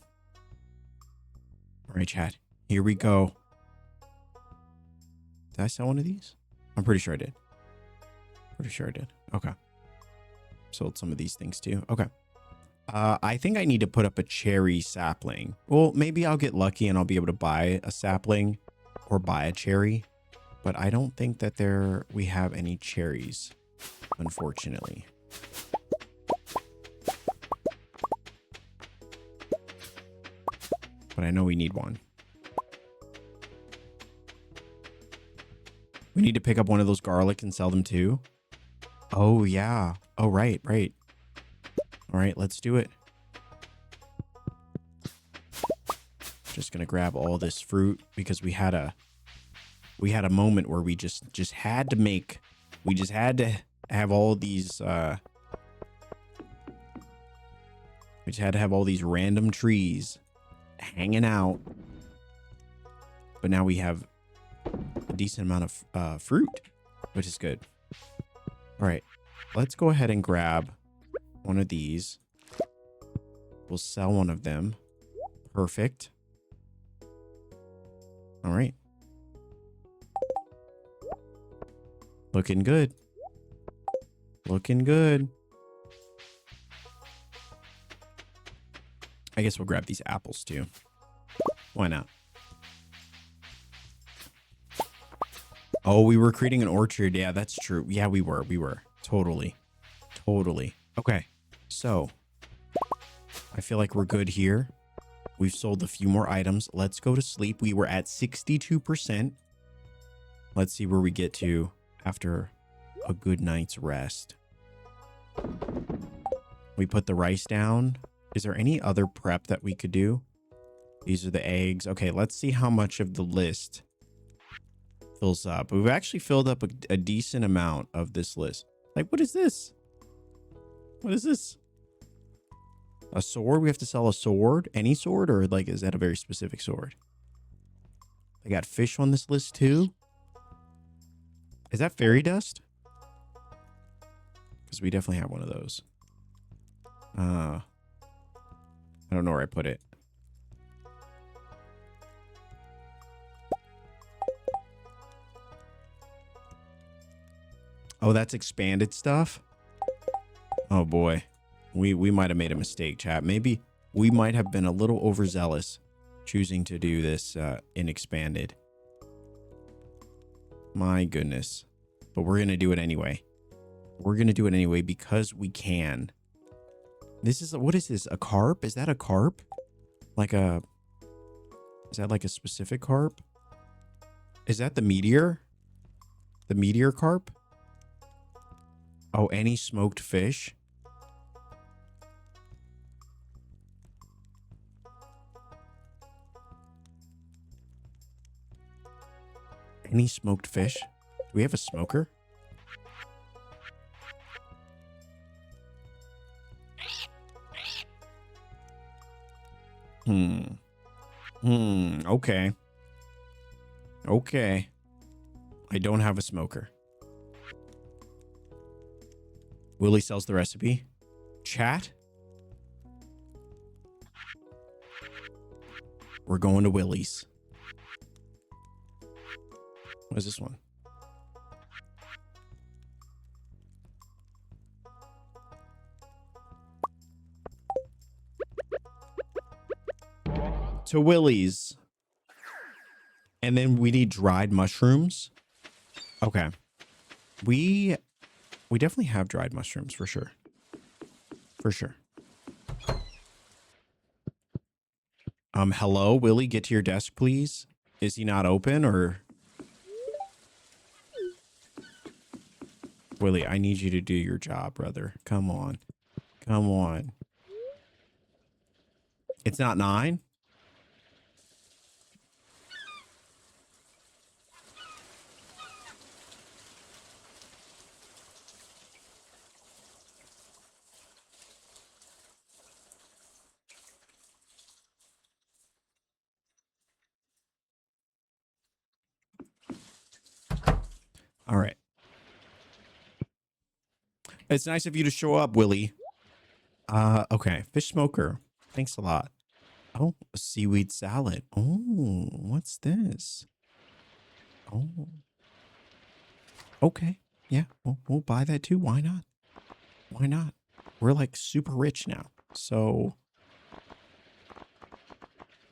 All right, chat. Here we go. Did I sell one of these? I'm pretty sure I did. Pretty sure I did. Okay. Sold some of these things too. Okay. I think I need to put up a cherry sapling. Well, maybe I'll get lucky and I'll be able to buy a sapling or buy a cherry. But I don't think that we have any cherries, unfortunately. But I know we need one. We need to pick up one of those garlic and sell them too. Oh, yeah. Oh, right, right. All right, let's do it. Just going to grab all this fruit because we had a moment where we just had to have all these we just had to have all these random trees hanging out. But now we have a decent amount of fruit, which is good. All right, let's go ahead and grab one of these. We'll sell one of them. Perfect. All right. Looking good. Looking good. I guess we'll grab these apples too. Why not? Oh, we were creating an orchard. Yeah, that's true. Yeah, we were. Totally. Okay. So I feel like we're good here. We've sold a few more items. Let's go to sleep. We were at 62%. Let's see where we get to after a good night's rest. We put the rice down. Is there any other prep that we could do? These are the eggs. Okay, let's see how much of the list fills up. We've actually filled up a decent amount of this list. Like, what is this? What is this? A sword? We have to sell a sword? Any sword? Or like, is that a very specific sword? They got fish on this list too? Is that fairy dust? Because we definitely have one of those. I don't know where I put it. Oh, that's expanded stuff? Oh boy. We might have made a mistake, chat. Maybe we might have been a little overzealous choosing to do this in expanded. My goodness. But we're going to do it anyway. We're going to do it anyway because we can. This is, what is this? A carp? Is that a carp? Is that like a specific carp? Is that the meteor? The meteor carp? Oh, any smoked fish? Any smoked fish? Do we have a smoker? Okay. Okay. I don't have a smoker. Willie sells the recipe. Chat. We're going to Willie's. What is this one? To Willie's. And then we need dried mushrooms. Okay. We definitely have dried mushrooms for sure. For sure. Hello, Willie, get to your desk, please. Is he not open or? Willie, I need you to do your job, brother. Come on. Come on. It's not 9? All right. It's nice of you to show up, Willie. Okay. Fish smoker. Thanks a lot. Oh, a seaweed salad. Oh, what's this? Oh. Okay. Yeah, we'll buy that too. Why not? Why not? We're like super rich now. So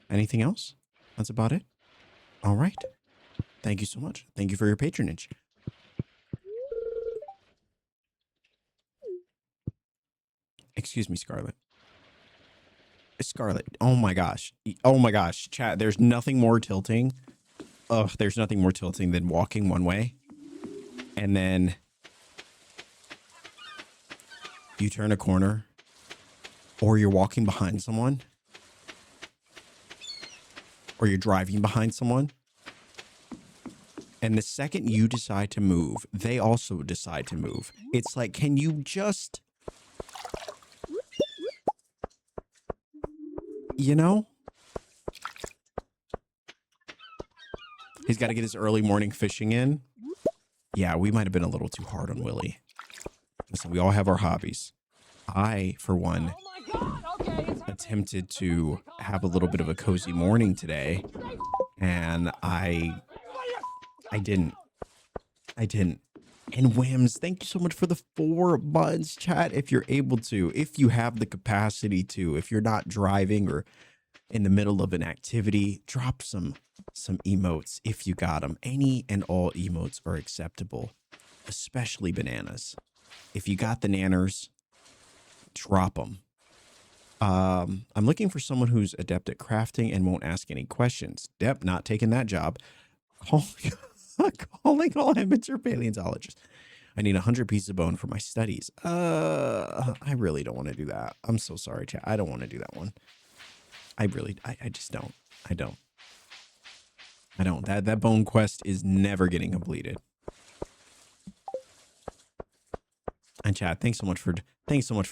anything else? That's about it. All right. Thank you so much. Thank you for your patronage. Excuse me, Scarlett. Scarlett. Oh my gosh. Oh my gosh. Chat, there's nothing more tilting. Ugh, there's nothing more tilting than walking one way. And then you turn a corner. Or you're walking behind someone. Or you're driving behind someone. And the second you decide to move, they also decide to move. It's like, can you just... You know? He's got to get his early morning fishing in. Yeah, we might have been a little too hard on Willie. Listen, we all have our hobbies. I, for one, attempted to have a little bit of a cozy morning today. And I didn't. And Whims, thank you so much for the 4 months, chat. If you're able to, if you have the capacity to, if you're not driving or in the middle of an activity, drop some emotes if you got them. Any and all emotes are acceptable, especially bananas. If you got the nanners, drop them. I'm looking for someone who's adept at crafting and won't ask any questions. Yep, not taking that job. Calling all amateur paleontologists. I need 100 pieces of bone for my studies. I really don't want to do that. I'm so sorry, chat. I don't want to do that one. I just don't. I don't. That bone quest is never getting completed. And chat, thanks so much for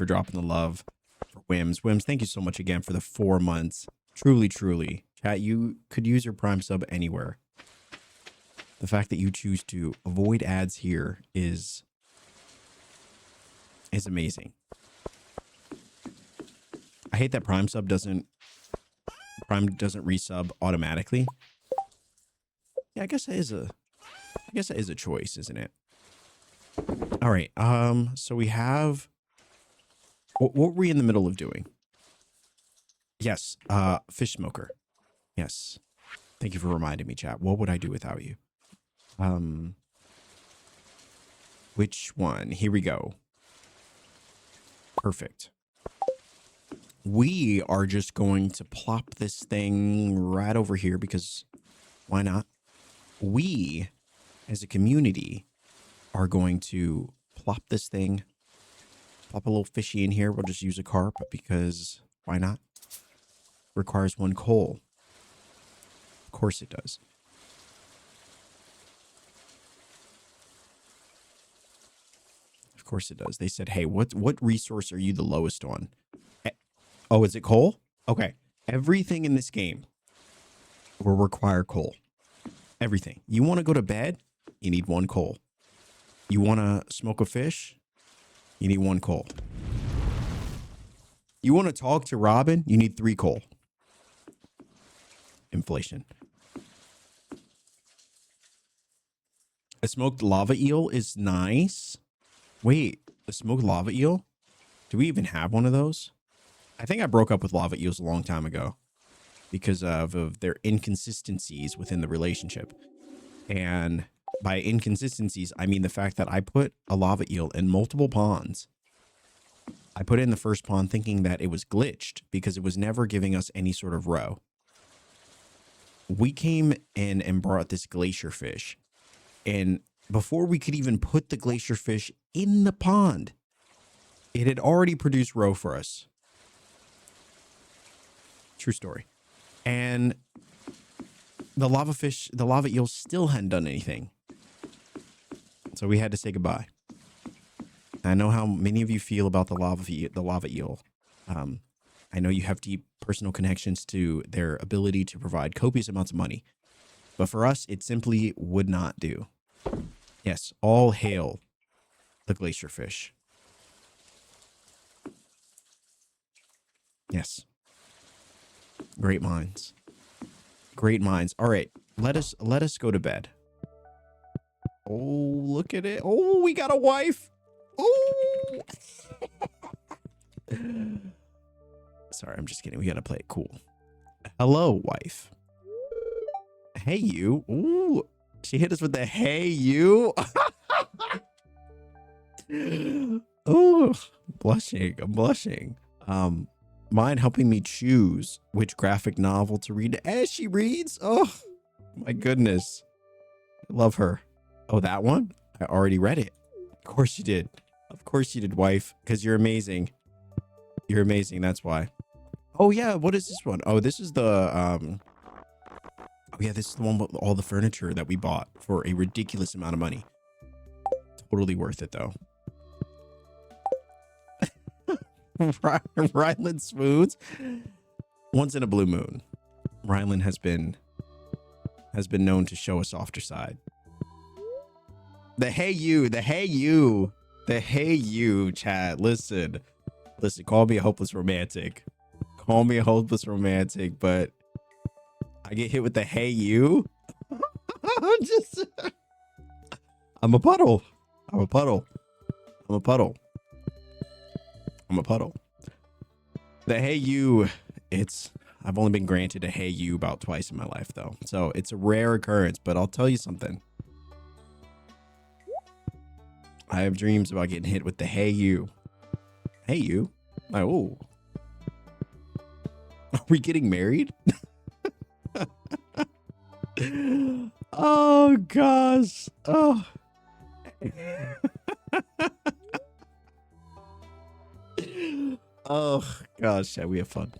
dropping the love for Whims. Whims, thank you so much again for the 4 months. Truly, truly. Chat, you could use your Prime sub anywhere. The fact that you choose to avoid ads here is amazing. I hate that Prime doesn't resub automatically. Yeah, I guess that is a choice, isn't it? All right. So we have what were we in the middle of doing? Yes, fish smoker. Yes. Thank you for reminding me, chat. What would I do without you? Which one? Here we go. Perfect. We are just going to plop this thing right over here because why not? We, as a community, are going to plop this thing, plop a little fishy in here. We'll just use a carp because why not? Requires 1 coal. Of course it does. Of course it does. They said, hey, what resource are you the lowest on? Oh, is it coal? Okay. Everything in this game will require coal. Everything. You want to go to bed? You need 1 coal. You want to smoke a fish? You need 1 coal. You want to talk to Robin? You need 3 coal. Inflation. A smoked lava eel is nice. Wait, a smoked lava eel? Do we even have one of those? I think I broke up with lava eels a long time ago because of their inconsistencies within the relationship. And by inconsistencies, I mean the fact that I put a lava eel in multiple ponds. I put it in the first pond thinking that it was glitched because it was never giving us any sort of row. We came in and brought this glacier fish. And before we could even put the glacier fish in the pond, it had already produced roe for us. True story. And the lava eel still hadn't done anything. So we had to say goodbye. I know how many of you feel about the lava eel. I know you have deep personal connections to their ability to provide copious amounts of money. But for us, it simply would not do. Yes, all hail the glacier fish. Yes. Great minds. Great minds. All right, let us go to bed. Oh, look at it. Oh, we got a wife. Oh. Sorry, I'm just kidding. We got to play it cool. Hello, wife. Hey, you. Ooh, she hit us with the hey, you. Oh, blushing. I'm blushing. Mind helping me choose which graphic novel to read as she reads? Oh, my goodness. I love her. Oh, that one? I already read it. Of course you did. Of course you did, wife, because you're amazing. You're amazing. That's why. Oh, yeah. What is this one? Oh, this is the, oh, yeah, this is the one with all the furniture that we bought for a ridiculous amount of money. Totally worth it, though. Ryland Smooths. Once in a blue moon, Ryland has been known to show a softer side. The hey you, Chad. Listen, call me a hopeless romantic. But I get hit with the hey you. I'm a puddle. The hey you, I've only been granted a hey you about twice in my life though. So it's a rare occurrence, but I'll tell you something. I have dreams about getting hit with the hey you. Hey you? Oh. Are we getting married? Oh gosh. Oh. Oh gosh, yeah, we have fun.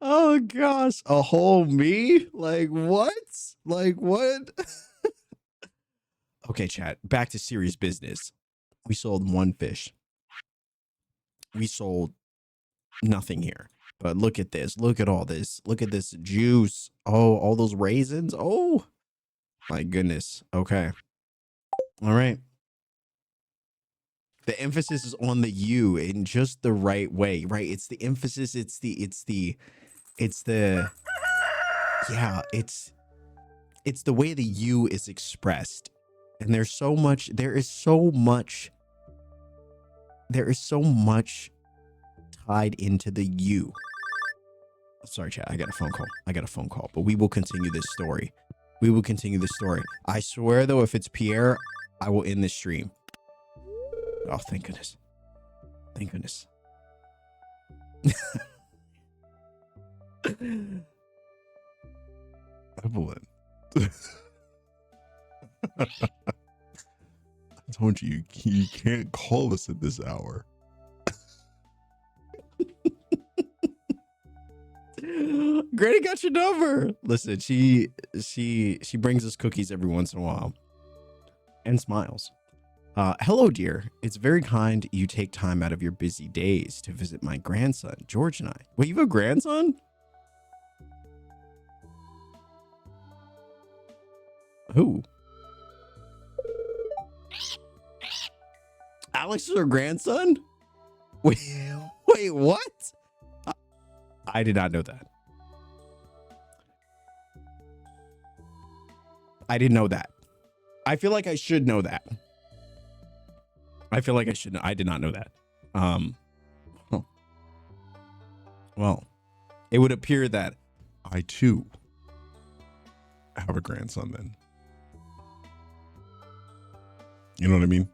Oh gosh, a whole me? Like what? Okay, chat, back to serious business. We sold 1 fish. We sold nothing here. But look at this. Look at all this. Look at this juice. Oh, all those raisins. Oh, my goodness. Okay. All right. The emphasis is on the you in just the right way, right? It's the emphasis. It's the way the you is expressed. And there is so much tied into the you. Sorry, chat. I got a phone call, but we will continue this story. I swear though, if it's Pierre, I will end this stream. Oh, thank goodness. Evelyn. I told you can't call us at this hour. Granny got your number. Listen, she brings us cookies every once in a while and smiles. Hello, dear. It's very kind you take time out of your busy days to visit my grandson, George and I. Wait, you have a grandson? Who? Alex is her grandson? Wait, wait, what? I did not know that. I didn't know that. I feel like I should know that. I feel like I should know. I did not know that. Well, it would appear that I too have a grandson then. You know what I mean?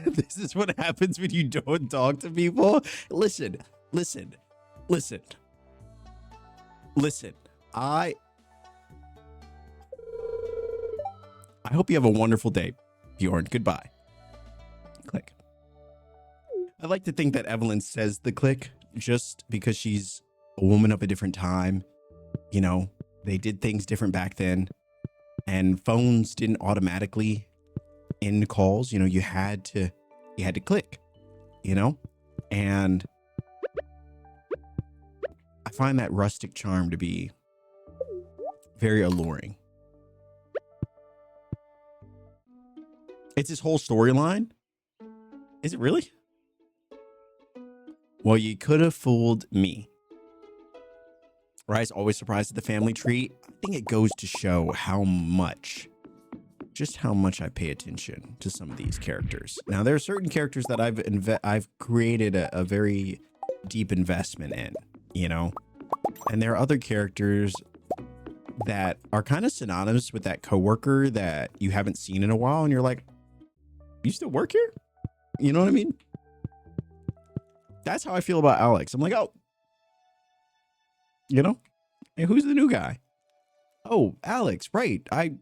This is what happens when you don't talk to people. Listen. I hope you have a wonderful day, Bjorn. Goodbye. Click. I like to think that Evelyn says the click just because she's a woman of a different time. You know, they did things different back then, and phones didn't automatically end calls. You know, you had to click, you know, and I find that rustic charm to be very alluring. It's his whole storyline. Is it really? Well, you could have fooled me. Rye's always surprised at the family tree. I think it goes to show just how much I pay attention to some of these characters. Now, there are certain characters that I've created a very deep investment in, you know, and there are other characters that are kind of synonymous with that coworker that you haven't seen in a while, and you're like, you still work here? You know what I mean? That's how I feel about Alex. I'm like, oh, you know, hey, who's the new guy? Oh, Alex, right. I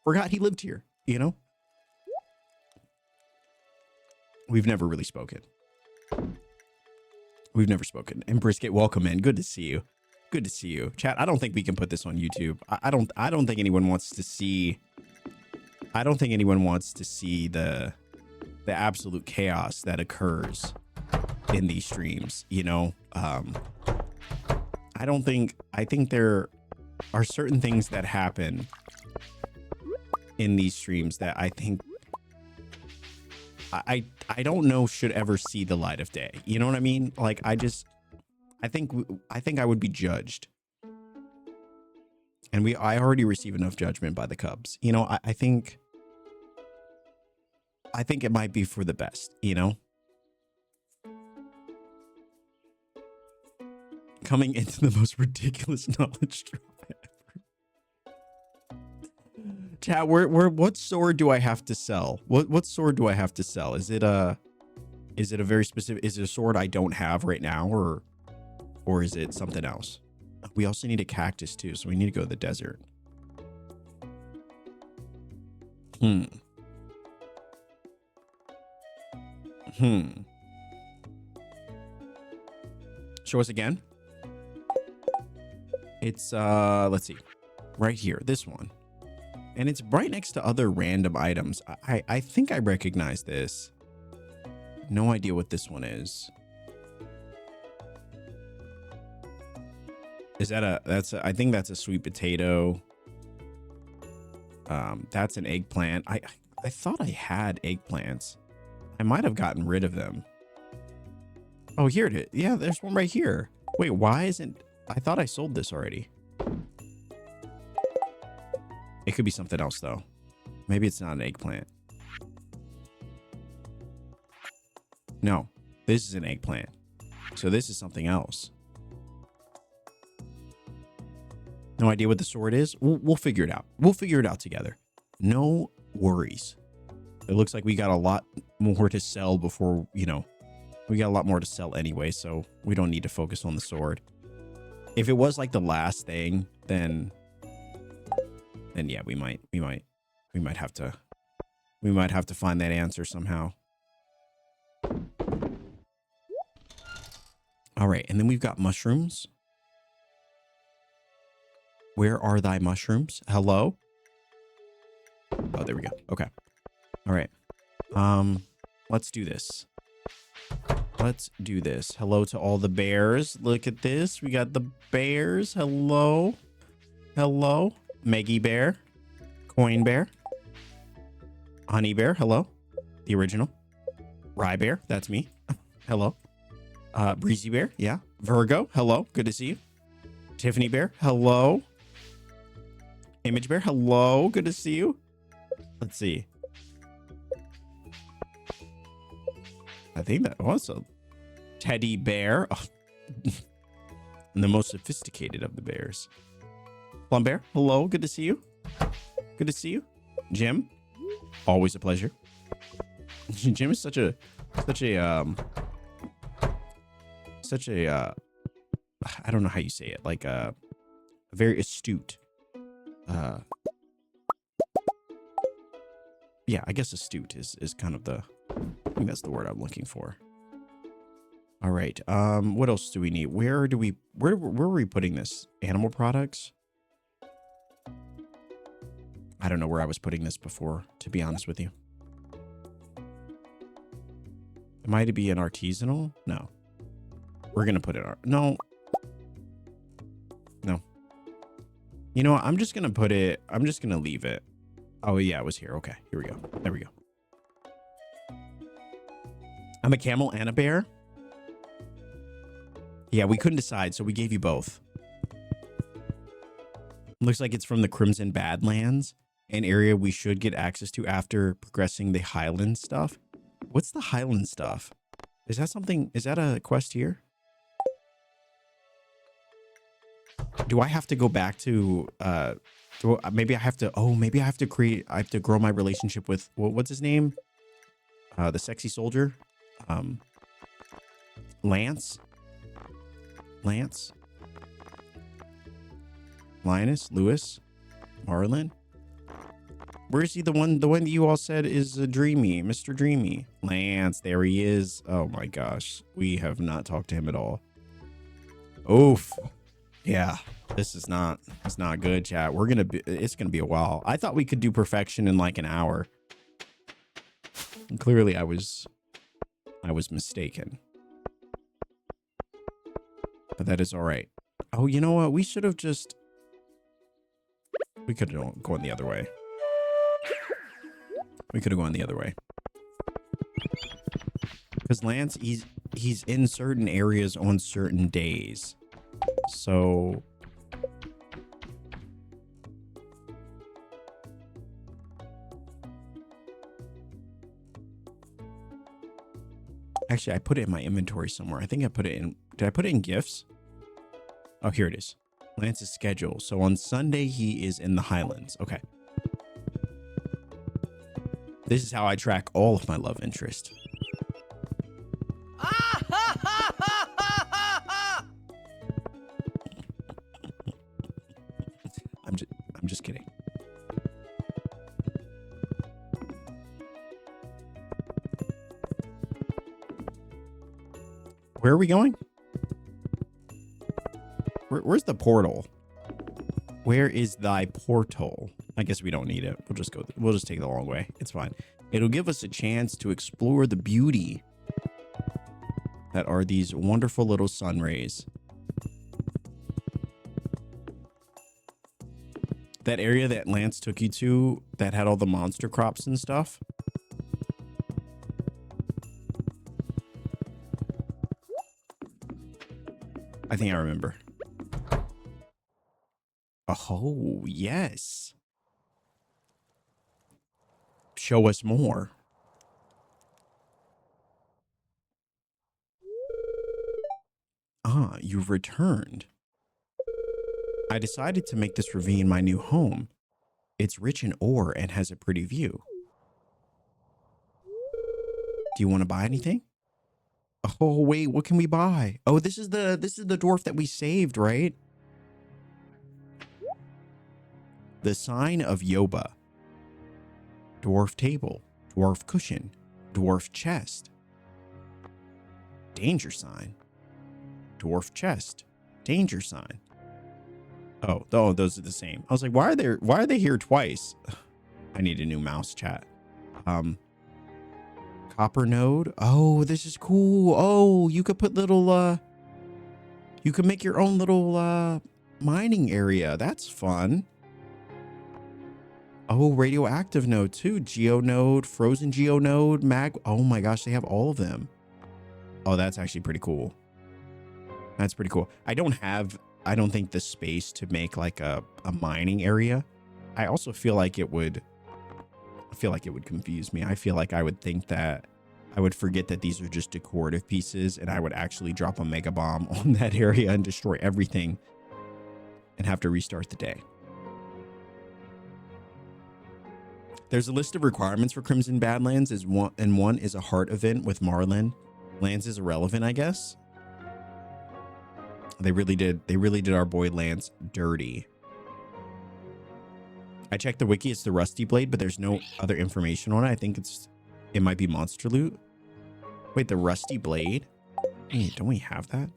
forgot he lived here, you know? We've never really spoken. And Brisket, welcome in. Good to see you. Good to see you. Chat, I don't think we can put this on YouTube. I don't think anyone wants to see. I don't think anyone wants to see the absolute chaos that occurs in these streams, you know? I think there are certain things that happen in these streams that I think I don't know should ever see the light of day. You know what I mean? Like, I think I would be judged. And I already receive enough judgment by the Cubs. You know, I think it might be for the best, you know? Coming into the most ridiculous knowledge drop ever. Chat, what sword do I have to sell? What sword do I have to sell? Is it a very specific, is it a sword I don't have right now, or is it something else? We also need a cactus too, so we need to go to the desert. Show us again. It's let's see, right here, this one, and it's right next to other random items. I think I recognize this. No idea what this one is. Is that I think that's a sweet potato. That's an eggplant. I thought I had eggplants. I might have gotten rid of them. Oh, here it is. Yeah, there's one right here. Wait, why isn't... I thought I sold this already. It could be something else, though. Maybe it's not an eggplant. No, this is an eggplant. So this is something else. No idea what the sword is? We'll figure it out. We'll figure it out together. No worries. It looks like we got a lot more to sell before, you know, we got a lot more to sell anyway, so we don't need to focus on the sword. If it was like the last thing, then yeah, we might have to find that answer somehow. All right, and then we've got mushrooms. Where are thy mushrooms? Hello? Oh, there we go. Okay. All right. Let's do this. Let's do this. Hello to all the bears. Look at this. We got the bears. Hello. Hello. Meggy Bear. Coin Bear. Honey Bear. Hello. The original. Rye Bear. That's me. Hello. Breezy Bear. Yeah. Virgo. Hello. Good to see you. Tiffany Bear. Hello. Image Bear. Hello. Good to see you. Let's see. I think that also Teddy Bear. Oh. The most sophisticated of the bears. Plum Bear. Hello. Good to see you. Good to see you. Jim. Always a pleasure. Jim is such a I don't know how you say it, like a very astute, yeah, I guess astute is kind of the, I think that's the word I'm looking for. All right, what else do we need? Where are we putting this? Animal products? I don't know where I was putting this before, to be honest with you. It might be an artisanal? No. We're going to put it on. No. You know what? I'm just going to put it. I'm just going to leave it. Oh, yeah, it was here. Okay, here we go. There we go. I'm a camel and a bear. Yeah, we couldn't decide, so we gave you both. Looks like it's from the Crimson Badlands, an area we should get access to after progressing the Highland stuff. What's the Highland stuff? Is that something? Is that a quest here? Do I have to go back to, maybe I have to, maybe I have to grow my relationship with, what's his name? The sexy soldier? Lance? Linus? Lewis? Marlin? Where is he? The one that you all said is Dreamy, Mr. Dreamy. Lance, there he is. Oh my gosh. We have not talked to him at all. Oof. Yeah, this is not, it's not good, chat. It's gonna be a while. I thought we could do perfection in like an hour. And clearly I was mistaken. But that is all right. Oh, you know what? We could have gone the other way. We could have gone the other way. Because Lance, he's in certain areas on certain days. So actually, I put it in my inventory somewhere. I think I put it in. Did I put it in gifts? Oh, here it is. Lance's schedule. So on Sunday, he is in the Highlands. Okay. This is how I track all of my love interest. I'm just kidding. Where are we going? Where's the portal? Where is thy portal? I guess we don't need it. We'll just take the long way. It's fine. It'll give us a chance to explore the beauty that are these wonderful little sun rays. That area that Lance took you to that had all the monster crops and stuff. I think I remember. Oh, yes. Show us more. Ah, you've returned. I decided to make this ravine my new home. It's rich in ore and has a pretty view. Do you want to buy anything? Oh, wait, what can we buy? Oh, this is the dwarf that we saved, right? The sign of Yoba. Dwarf table, dwarf cushion, dwarf chest. Danger sign. Dwarf chest, danger sign. Oh, those are the same. I was like, why are they here twice? I need a new mouse, chat. Copper node. Oh, this is cool. Oh, you could put little you could make your own little mining area. That's fun. Oh, radioactive node too. Geonode, frozen geonode, mag. Oh my gosh, they have all of them. Oh, that's actually pretty cool. That's pretty cool. I don't think the space to make like a mining area. I also feel like it would confuse me. I feel like I would think that I would forget that these are just decorative pieces and I would actually drop a mega bomb on that area and destroy everything and have to restart the day. There's a list of requirements for Crimson Badlands and one is a heart event with Marlin. Lance is irrelevant, I guess. They really did our boy Lance dirty. I checked the wiki, it's the Rusty Blade, but there's no other information on it. I think it might be monster loot. Wait, the Rusty Blade? Hey, don't we have that?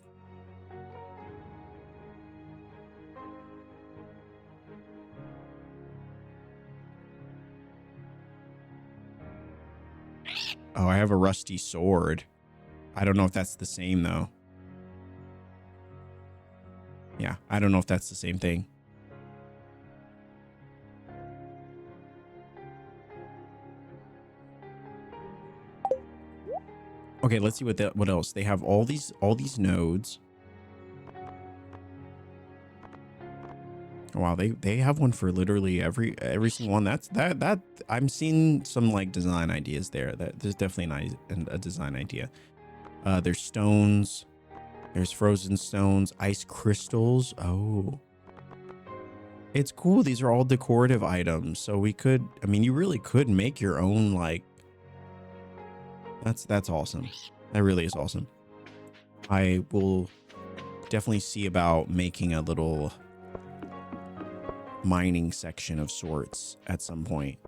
Oh, I have a rusty sword. I don't know if that's the same though. Yeah, I don't know if that's the same thing. Okay, let's see what else. They have all these nodes. Wow, they have one for literally every single one. That I'm seeing some like design ideas there. There's definitely a design idea. There's stones. There's frozen stones, ice crystals. Oh, it's cool. These are all decorative items. So we could, I mean, you really could make your own, like, that's awesome. That really is awesome. I will definitely see about making a little mining section of sorts at some point.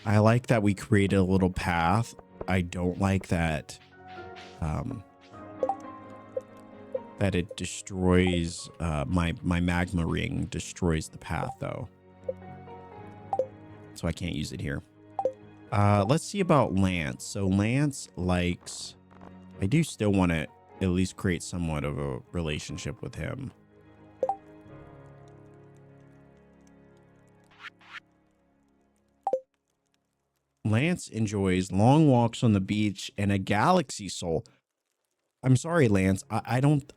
I like that we created a little path. I don't like that that it destroys my magma ring destroys the path though. So I can't use it here. Let's see about Lance. So Lance likes, I do still want to at least create somewhat of a relationship with him. Lance enjoys long walks on the beach and a galaxy soul. I'm sorry, Lance. I don't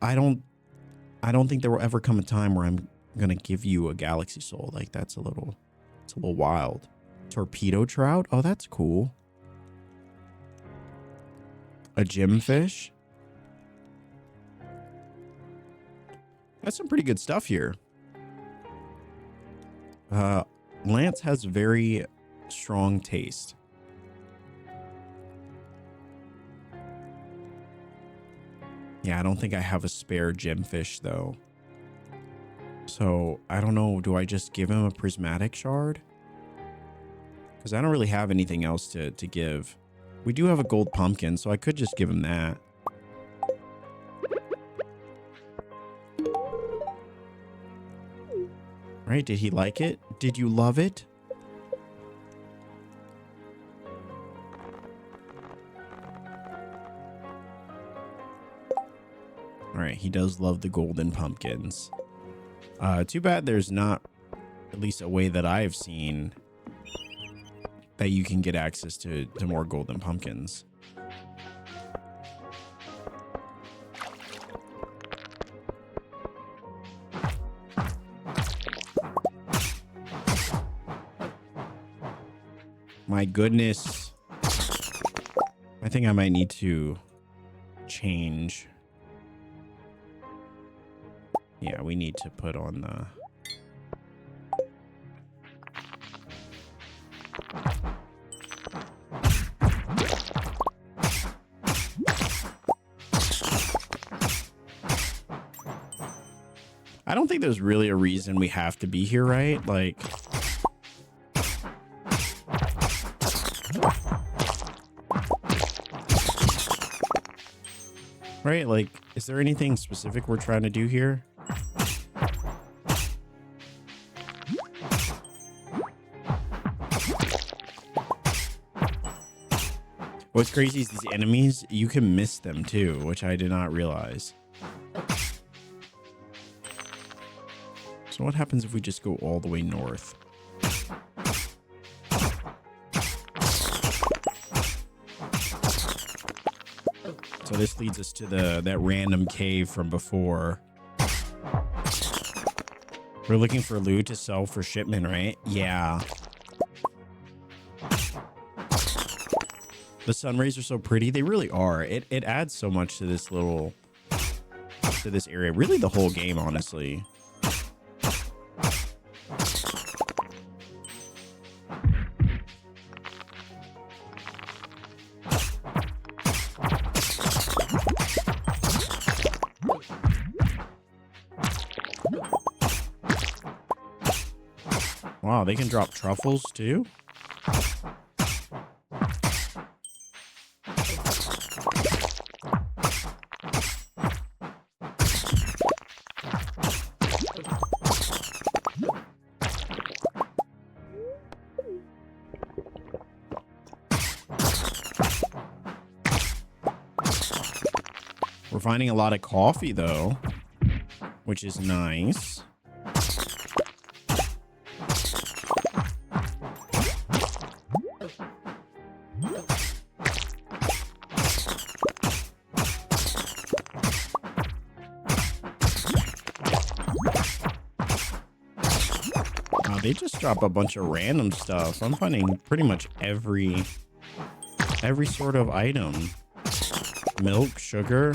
think there will ever come a time where I'm gonna give you a galaxy soul. Like it's a little wild. Torpedo trout. Oh, that's cool. A gemfish. That's some pretty good stuff here. Lance has very strong taste. Yeah, I don't think I have a spare gemfish though. So I don't know. Do I just give him a prismatic shard? Because I don't really have anything else to give. We do have a gold pumpkin, so I could just give him that. Right? Did he like it? Did you love it? All right, he does love the golden pumpkins. Too bad there's not at least a way that I've seen that you can get access to more golden pumpkins. My goodness. I think I might need to change. Yeah, we need to put on the... I don't think there's really a reason we have to be here, right? Like... Right? Like, is there anything specific we're trying to do here? What's crazy is these enemies, you can miss them too, which I did not realize. So what happens if we just go all the way north? So this leads us to that random cave from before. We're looking for loot to sell for shipment, right? Yeah. The sun rays are so pretty. They really are. It adds so much to this area. Really the whole game, honestly. Wow, they can drop truffles too? We're finding a lot of coffee though, which is nice. They just drop a bunch of random stuff. I'm finding pretty much every sort of item. Milk, sugar.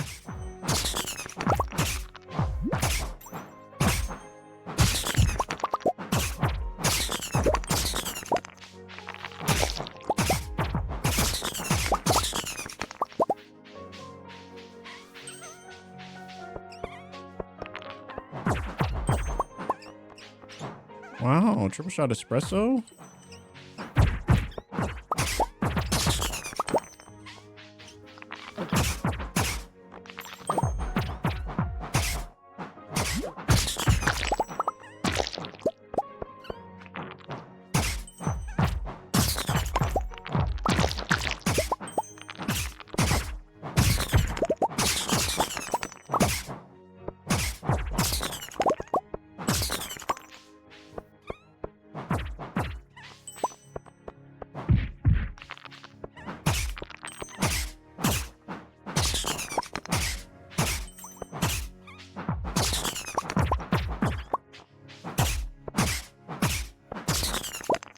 Wow, triple shot espresso?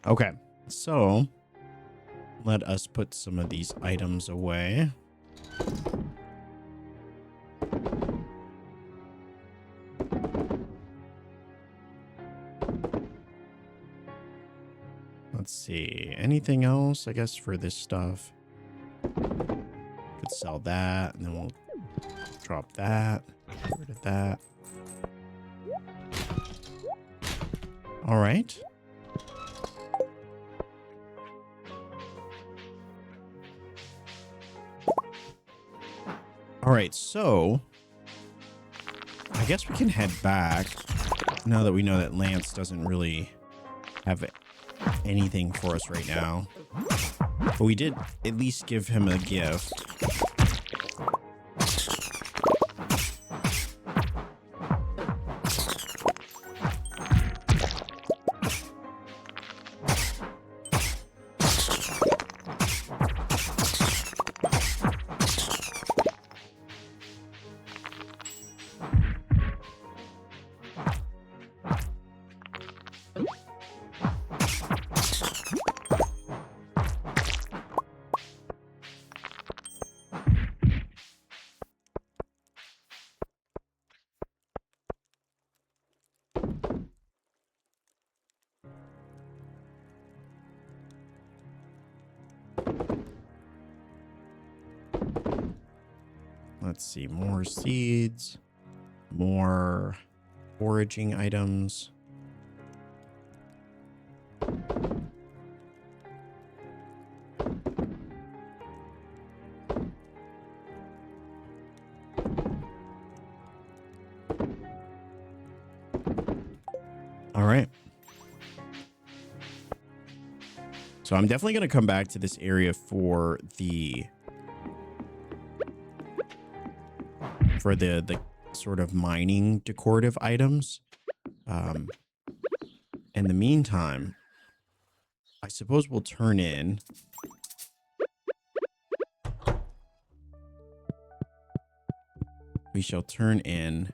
Okay, so let us put some of these items away. Let's see, anything else, I guess, for this stuff? Could sell that, and then we'll drop that, get rid of that. All right. All right, so I guess we can head back now that we know that Lance doesn't really have anything for us right now. But we did at least give him a gift. Let's see, more seeds, more foraging items. All right. So I'm definitely going to come back to this area for the sort of mining decorative items. In the meantime, I suppose we'll turn in. We shall turn in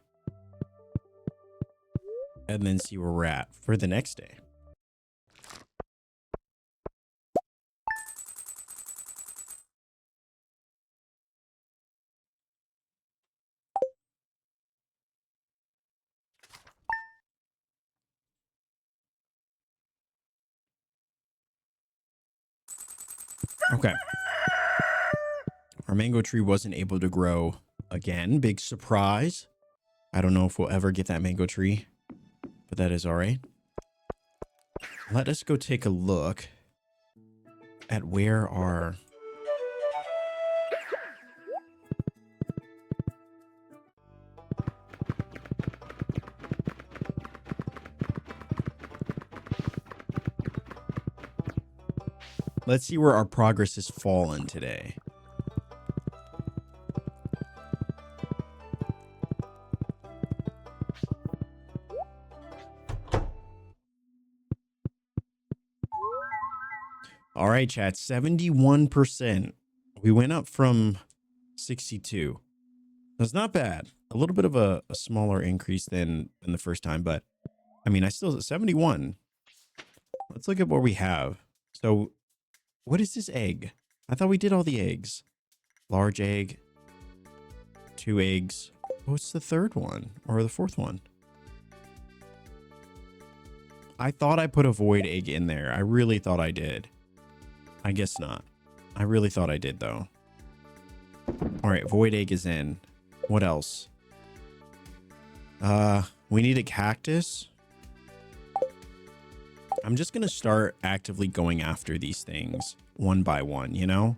and then see where we're at for the next day. Okay. Our mango tree wasn't able to grow again. Big surprise. I don't know if we'll ever get that mango tree, but that is all right. Let us go take a look at where our... Let's see where our progress has fallen today. All right, chat, 71%. We went up from 62. That's not bad. A little bit of a smaller increase than the first time, but I mean, I still 71. Let's look at what we have. So what is this egg? I thought we did all the eggs. Large egg, 2 eggs. What's the third one or the fourth one? I thought I put a void egg in there. I really thought I did. I guess not. I really thought I did though. All right, void egg is in. What else? We need a cactus. I'm just gonna start actively going after these things one by one, you know?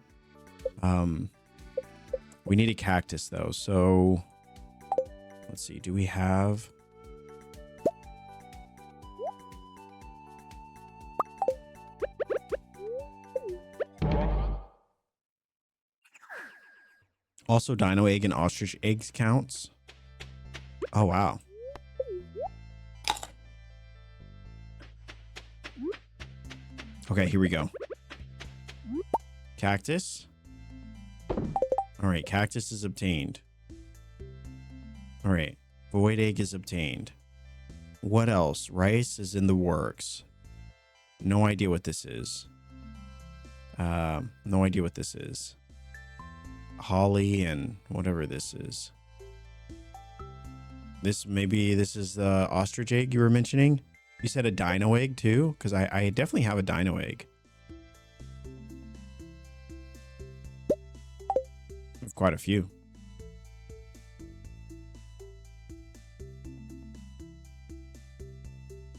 We need a cactus though, so let's see, do we have... Also, dino egg and ostrich eggs counts. Oh, wow. Okay, here we go. Cactus. All right, cactus is obtained. All right, void egg is obtained. What else? Rice is in the works. No idea what this is. No idea what this is. Holly and whatever this is. Maybe this is the ostrich egg you were mentioning. You said a dino egg too? Because I definitely have a dino egg. I have quite a few.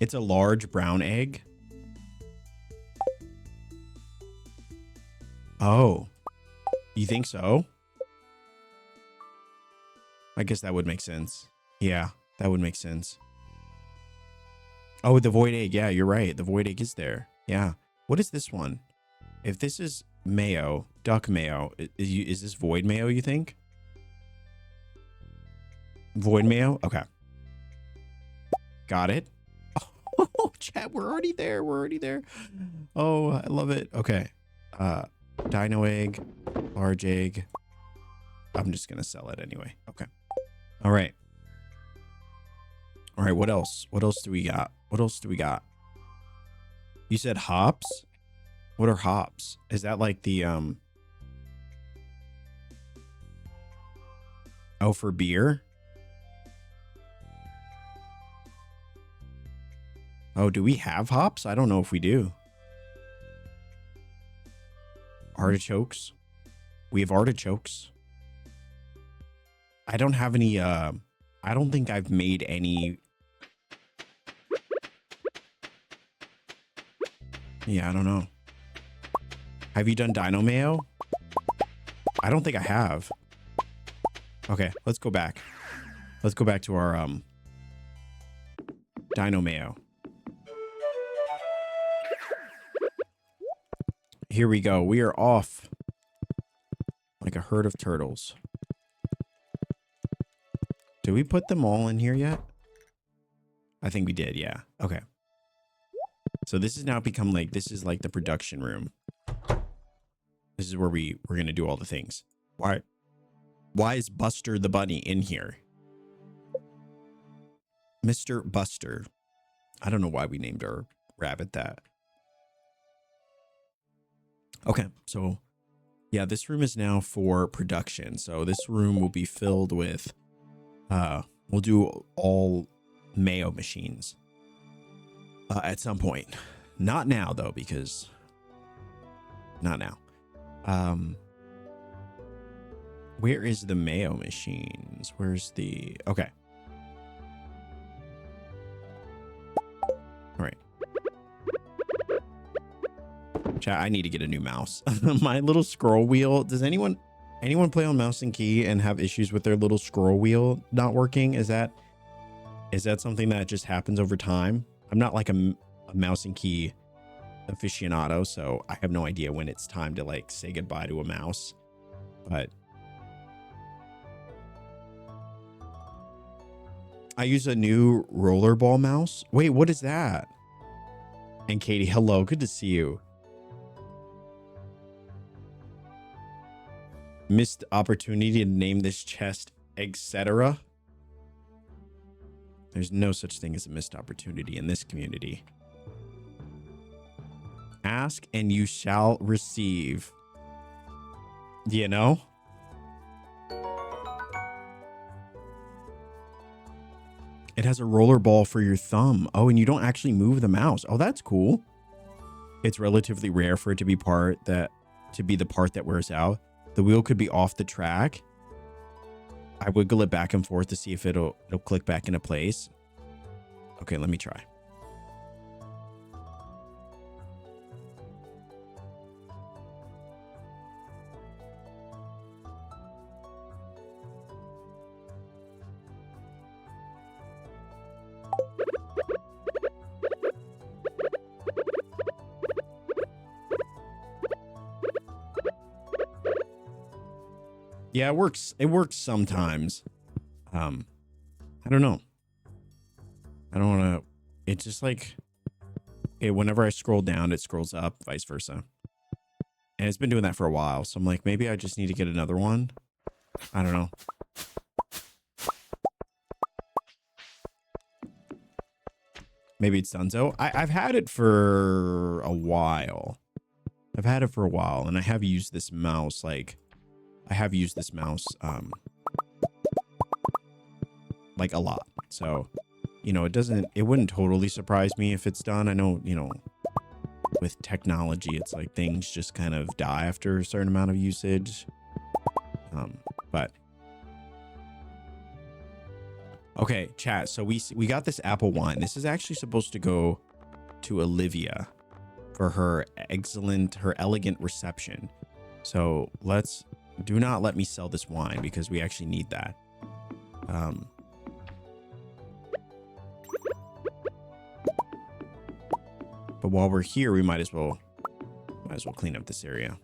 It's a large brown egg. Oh. You think so? I guess that would make sense. Yeah, that would make sense. Oh, the void egg. Yeah, you're right. The void egg is there. Yeah. What is this one? If this is mayo, duck mayo, is this void mayo, you think? Void mayo? Okay. Got it. Oh, chat, we're already there. We're already there. Oh, I love it. Okay. Dino egg, large egg. I'm just going to sell it anyway. Okay. All right. All right. What else? What else do we got? What else do we got? You said hops? What are hops? Is that like the, oh, for beer? Oh, do we have hops? I don't know if we do. Artichokes. We have artichokes. I don't have any, I don't think I've made any. Yeah, I don't know. Have you done dino mayo? I don't think I have. Okay, let's go back. Let's go back to our, dino mayo. Here we go. We are off like a herd of turtles. Did we put them all in here yet? I think we did, yeah. Okay. So this has now become like, this is like the production room. This is where we're going to do all the things. Why is Buster the bunny in here? Mr. Buster. I don't know why we named our rabbit that. Okay, so yeah, this room is now for production. So this room will be filled with, we'll do all mayo machines at some point. Not now though, because not now. Where is the mayo machines? Where's the, okay. All right. Chat, I need to get a new mouse. My little scroll wheel. Does anyone play on mouse and key and have issues with their little scroll wheel not working? Is that something that just happens over time? I'm not like a mouse and key aficionado, so I have no idea when it's time to like say goodbye to a mouse. But I use a new rollerball mouse. Wait, what is that? And Katie, hello, good to see you. Missed opportunity to name this chest, etc. There's no such thing as a missed opportunity in this community. Ask and you shall receive. You know? It has a roller ball for your thumb. Oh, and you don't actually move the mouse. Oh, that's cool. It's relatively rare for it to be the part that wears out. The wheel could be off the track. I wiggle it back and forth to see if it'll click back into place. Okay, let me try. Yeah, it works. It works sometimes. I don't know. I don't want to. It's just like whenever I scroll down, it scrolls up, vice versa. And it's been doing that for a while. So I'm like, maybe I just need to get another one. I don't know. Maybe it's Dunzo. I've had it for a while. And I have used this mouse like a lot. So, you know, it wouldn't totally surprise me if it's done. I know, you know, with technology, it's like things just kind of die after a certain amount of usage. But okay, chat. So we got this apple wine. This is actually supposed to go to Olivia for her elegant reception. So do not let me sell this wine because we actually need that. But while we're here, we might as well clean up this area.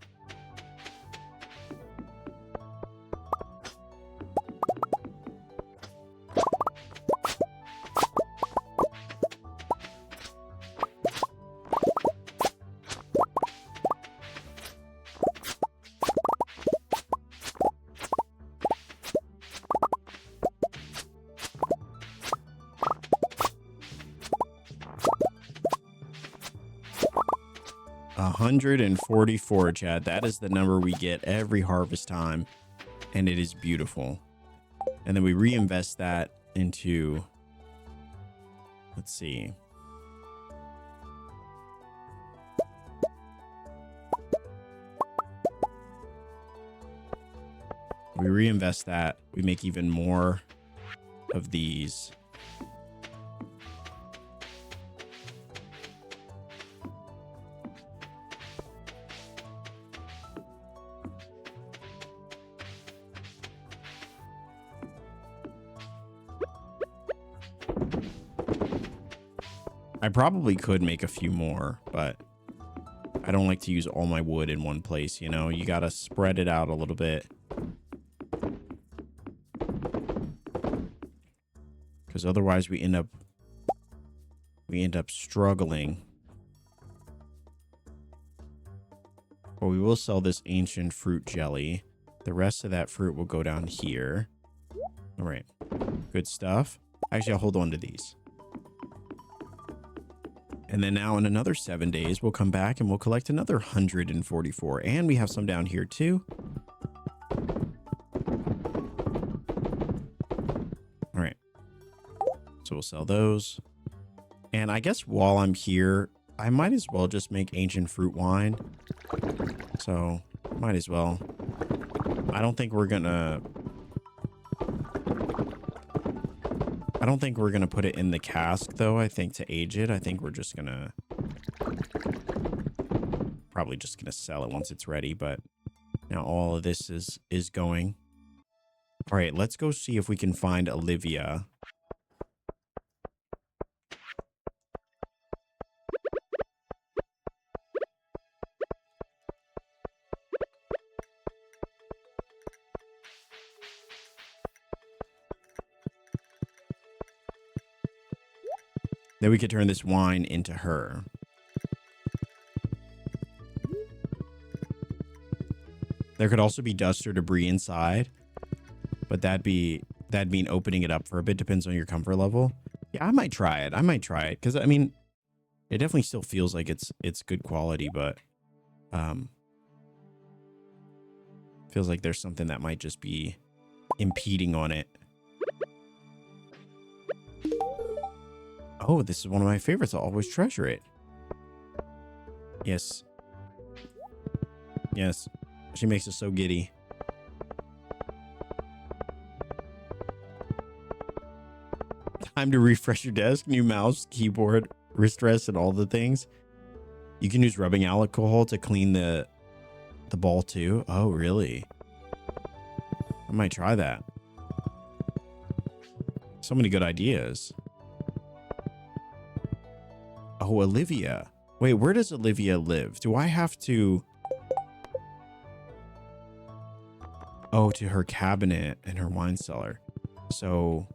144, Chad. That is the number we get every harvest time, and it is beautiful. And then we reinvest that into, let's see. We reinvest that. We make even more of these. I probably could make a few more, but I don't like to use all my wood in one place, you know? You gotta spread it out a little bit. Because otherwise we end up struggling. But we will sell this ancient fruit jelly. The rest of that fruit will go down here. All right. Good stuff. Actually, I'll hold on to these. And then now in another 7 days, we'll come back and we'll collect another 144. And we have some down here too. All right. So we'll sell those. And I guess while I'm here, I might as well just make ancient fruit wine. So might as well. I don't think we're gonna put it in the cask though. I think to age it, I think we're just gonna probably just gonna sell it once it's ready. But now all of this is going. All right, let's go see if we can find Olivia. Then we could turn this wine into her. There could also be dust or debris inside, but that'd mean opening it up for a bit. Depends on your comfort level. Yeah, I might try it. Because I mean, it definitely still feels like it's good quality, but feels like there's something that might just be impeding on it. Oh, this is one of my favorites. I'll always treasure it. Yes. Yes. She makes us so giddy. Time to refresh your desk. New mouse, keyboard, wrist rest, and all the things. You can use rubbing alcohol to clean the ball too. Oh, really? I might try that. So many good ideas. Oh, Olivia. Wait, where does Olivia live? Do I have to... Oh, to her cabinet and her wine cellar. So,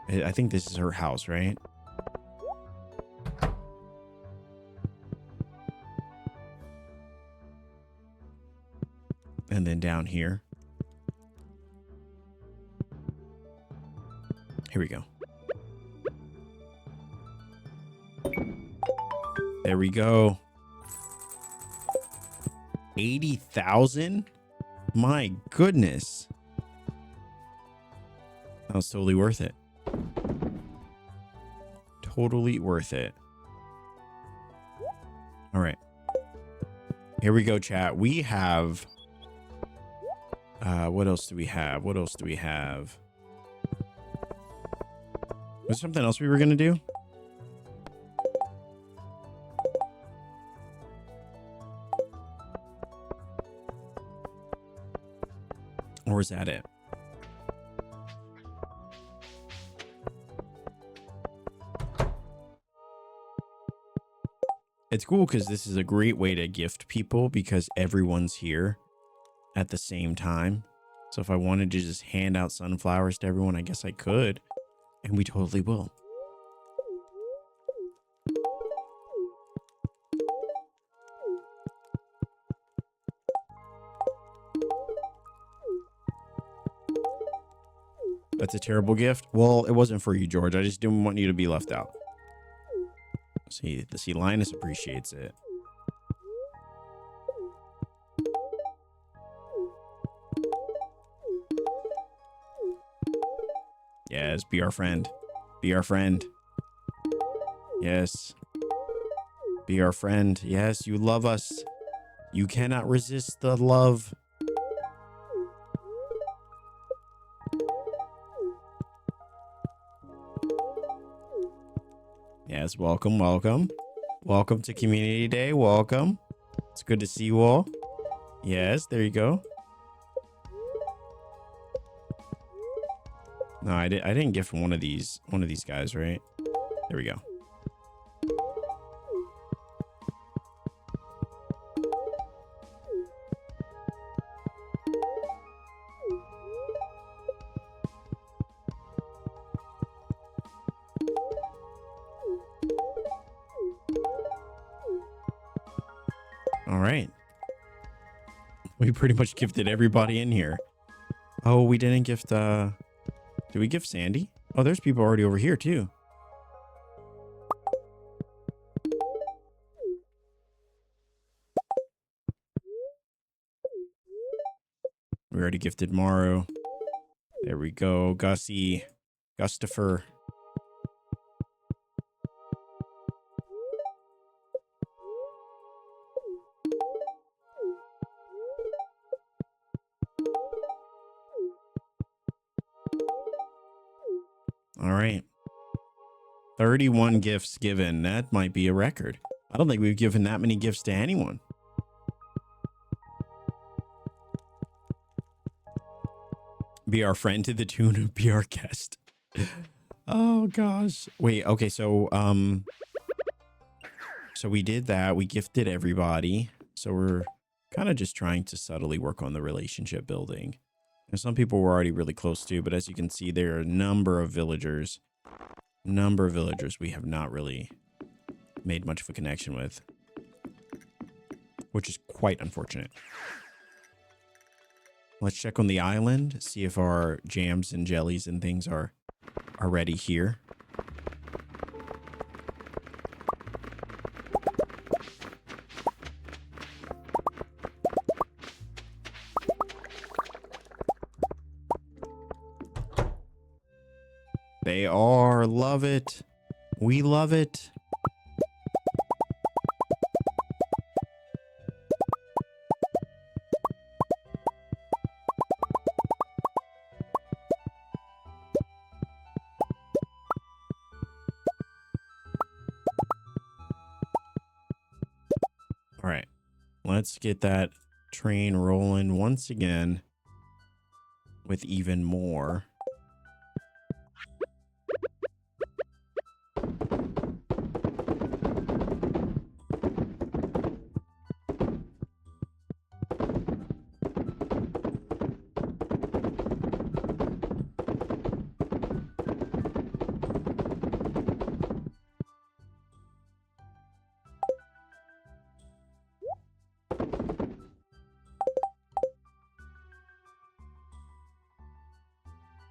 I think this is her house, right? And then down here. Here we go. There we go. 80,000? My goodness. That was totally worth it. Totally worth it. All right. Here we go, chat. We have... what else do we have? What else do we have? Was there something else we were going to do? Or is that it? It's cool because this is a great way to gift people because everyone's here at the same time. So if I wanted to just hand out sunflowers to everyone, I guess I could. And we totally will. That's a terrible gift. Well, it wasn't for you, George. I just didn't want you to be left out. See, Linus appreciates it. Yes, be our friend. Be our friend. Yes. Be our friend. Yes, you love us. You cannot resist the love. Yes, welcome, welcome. Welcome to Community Day. Welcome. It's good to see you all. Yes, there you go. No, I didn't get from one of these guys, right? There we go. All right. We pretty much gifted everybody in here. Oh, we didn't gift, did we gift Sandy? Oh, there's people already over here too. We already gifted Maru. There we go. Gussie. Gustafer. All right. 31 gifts given. That might be a record. I don't think we've given that many gifts to anyone. Be our friend to the tune of be our guest. Oh gosh. Wait, okay, so we did that. We gifted everybody. So we're kind of just trying to subtly work on the relationship building. And some people we're already really close to, but as you can see, there are a number of villagers we have not really made much of a connection with, which is quite unfortunate. Let's check on the island, see if our jams and jellies and things are ready here. They are. Love it. We love it. All right. Let's get that train rolling once again with even more.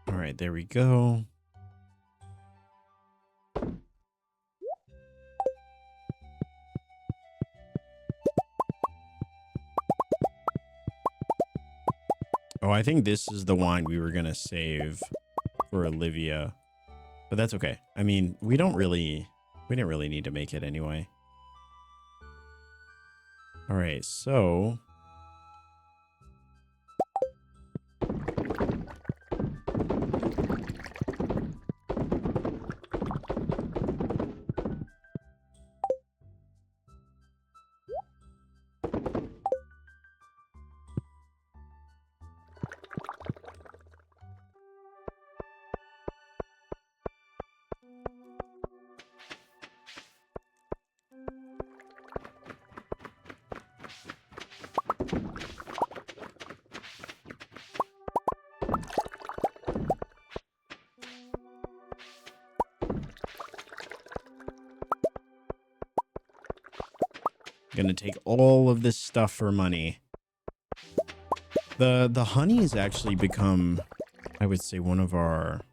All right, there we go. Oh, I think this is the wine we were going to save for Olivia, but that's okay. I mean, we didn't really need to make it anyway. All right, so gonna take all of this stuff for money. The honey has actually become, I would say, one of our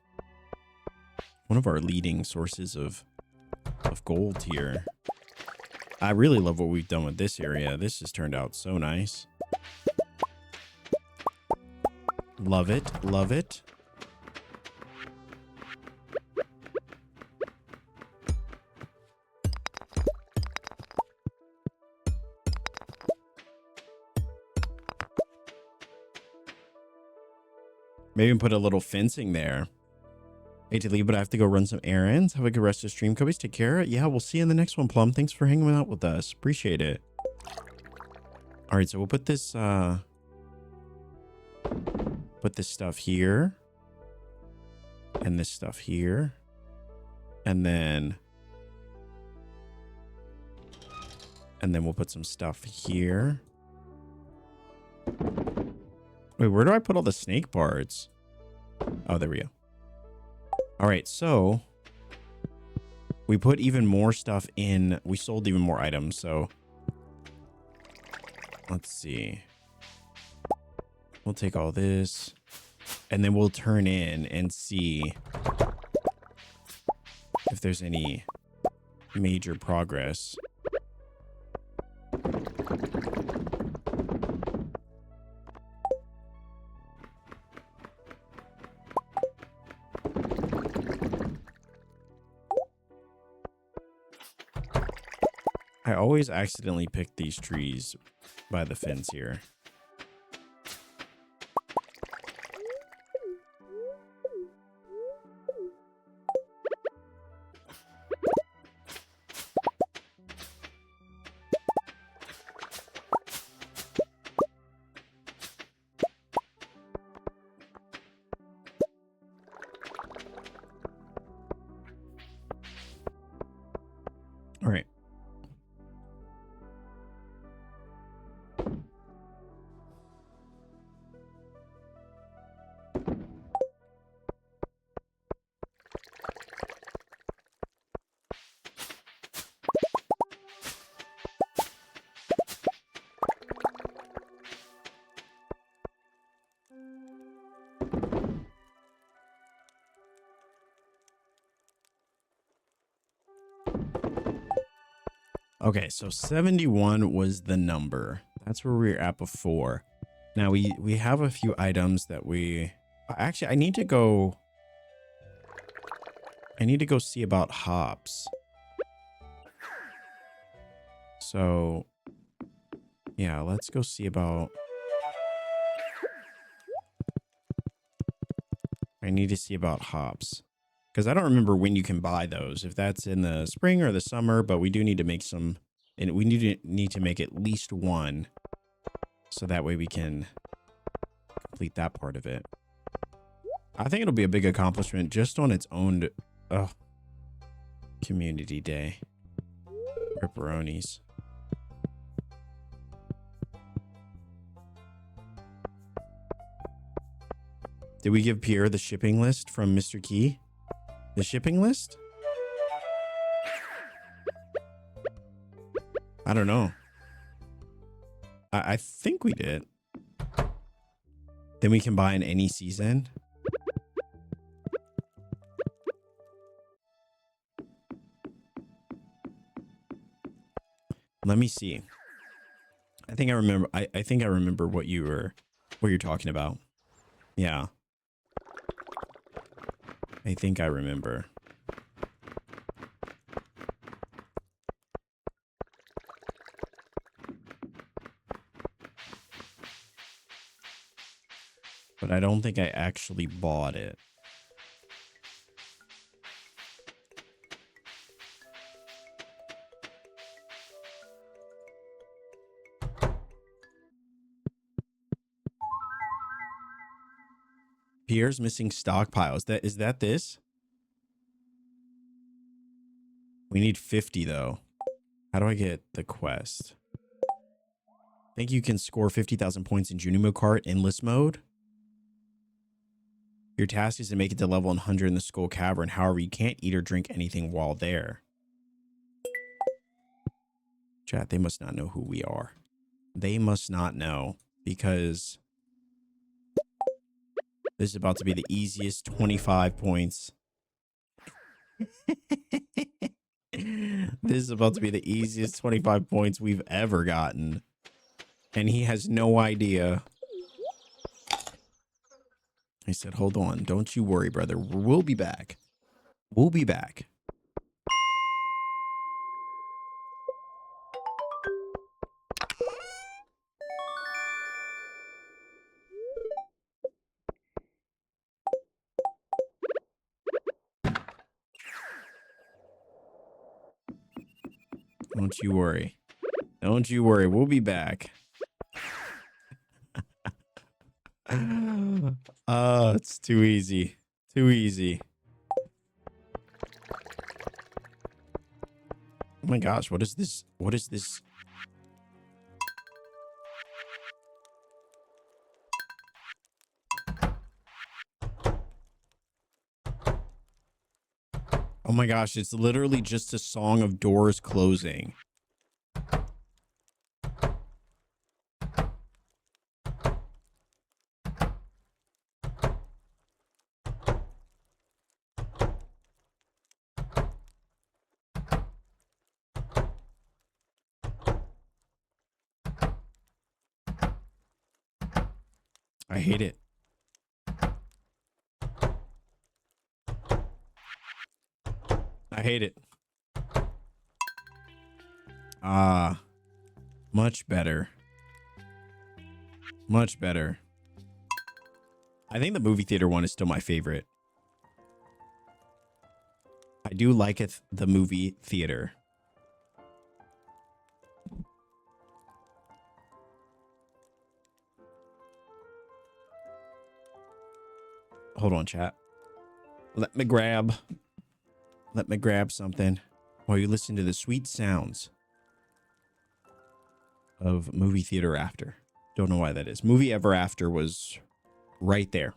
leading sources of gold here. I really love what we've done with this area. This has turned out so nice. Love it, love it. Maybe put a little fencing there. Hate to leave, but I have to go run some errands. Have a good rest of the stream, Cubbies. Take care. Yeah, we'll see you in the next one, Plum. Thanks for hanging out with us. Appreciate it. All right, so we'll put this stuff here. And this stuff here. And then we'll put some stuff here. Wait, where do I put all the snake parts? Oh, there we go. All right, so we put even more stuff in. We sold even more items, so let's see. We'll take all this and then we'll turn in and see if there's any major progress. I always accidentally pick these trees by the fence here. All right. Okay, so 71 was the number. That's where we were at before. Now we have a few items that we actually I need to go see about hops. So yeah, let's go see about I need to see about hops. Because I don't remember when you can buy those, if that's in the spring or the summer, but we do need to make some, and we need to make at least one, so that way we can complete that part of it. I think it'll be a big accomplishment just on its own. Oh, community day. Ripperonis. Did we give Pierre the shipping list from Mr. Key? The shipping list? I don't know. I think we did. Then we can buy in any season. Let me see. I think I remember. I think I remember what you're talking about. Yeah. I think I remember. But I don't think I actually bought it. Pierre's missing stockpiles. Is that this? We need 50 though. How do I get the quest? I think you can score 50,000 points in Junimo Kart endless mode. Your task is to make it to level 100 in the Skull Cavern. However, you can't eat or drink anything while there. Chat, they must not know who we are. They must not know, because this is about to be the easiest 25 points. This is about to be the easiest 25 points we've ever gotten. And he has no idea. I said, hold on. Don't you worry, brother. We'll be back. We'll be back. Don't you worry. Don't you worry. We'll be back. It's too easy. Too easy. Oh my gosh, what is this? What is this? Oh my gosh, it's literally just a song of doors closing. I hate it. I hate it. Ah, much better. Much better. I think the movie theater one is still my favorite. I do like it, the movie theater. Hold on, chat. Let me grab something while you listen to the sweet sounds of movie theater after. Don't know why that is. Movie Ever After was right there.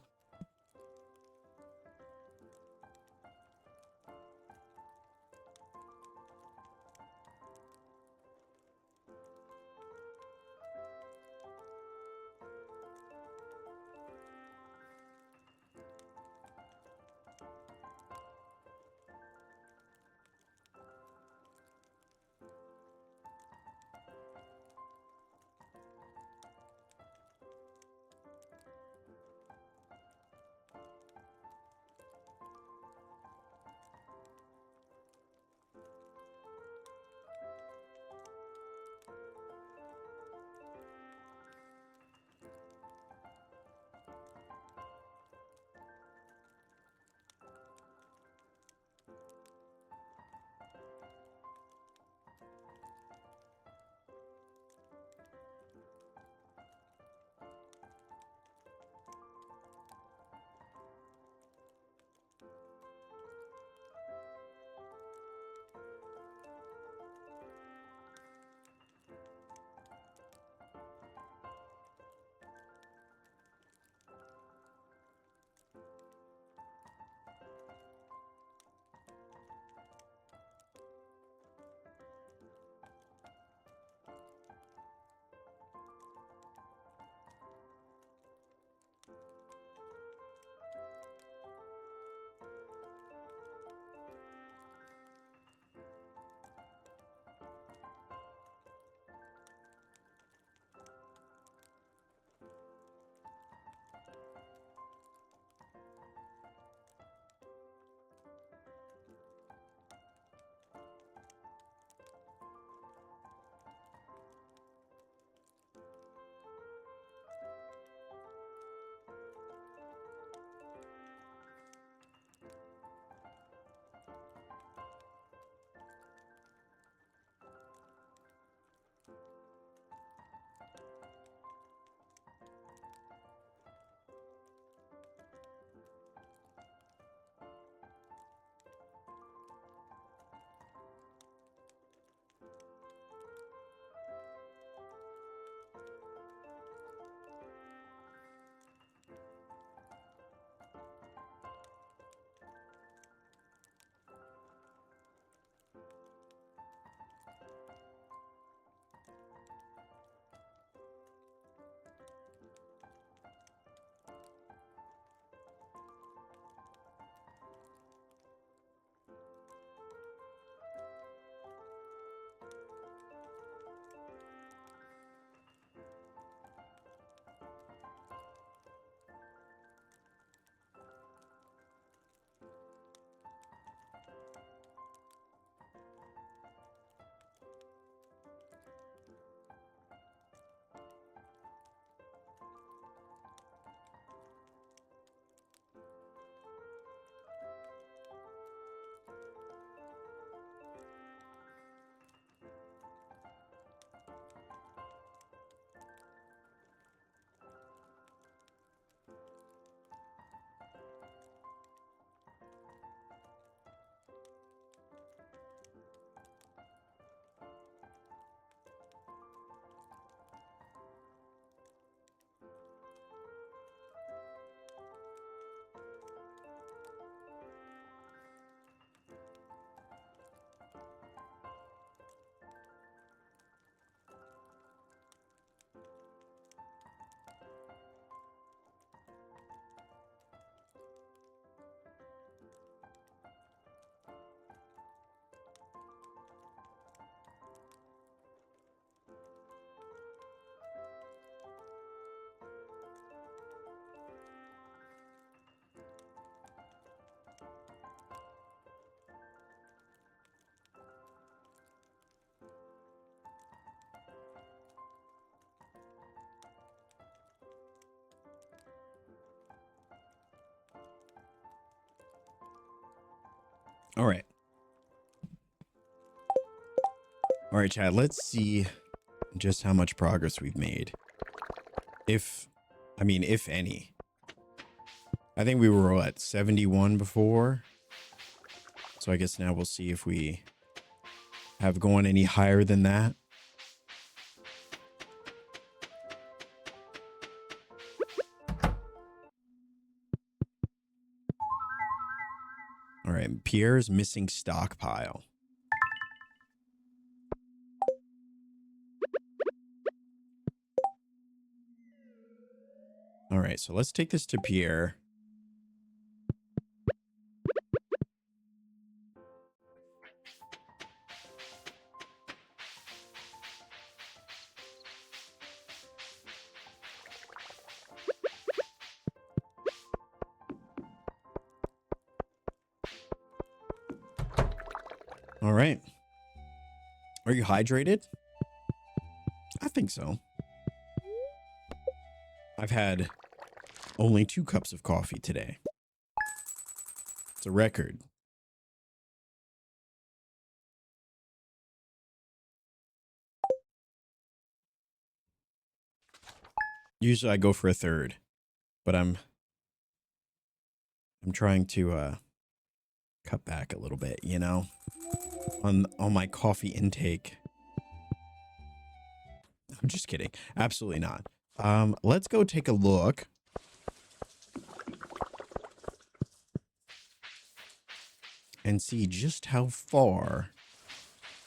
All right. All right, Chad, let's see just how much progress we've made. If any. I think we were at 71 before. So I guess now we'll see if we have gone any higher than that. All right, Pierre's missing stockpile. All right, so let's take this to Pierre. All right. Are you hydrated? I think so. I've had only 2 cups of coffee today. It's a record. Usually I go for a third, but I'm trying to cut back a little bit, you know, on my coffee intake. I'm just kidding. Absolutely not. Let's go take a look. And see just how far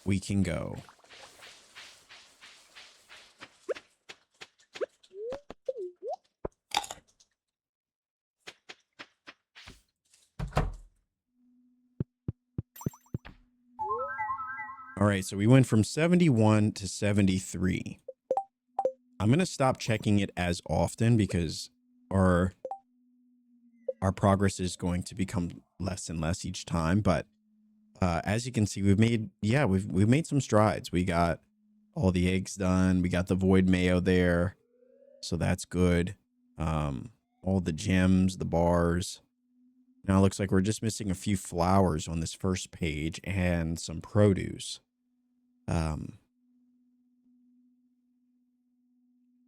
we can go. All right, so we went from 71 to 73. I'm going to stop checking it as often because our progress is going to become less and less each time. But as you can see, we've made some strides. We got all the eggs done. We got the void mayo there. So that's good. All the gems, the bars. Now it looks like we're just missing a few flowers on this first page and some produce.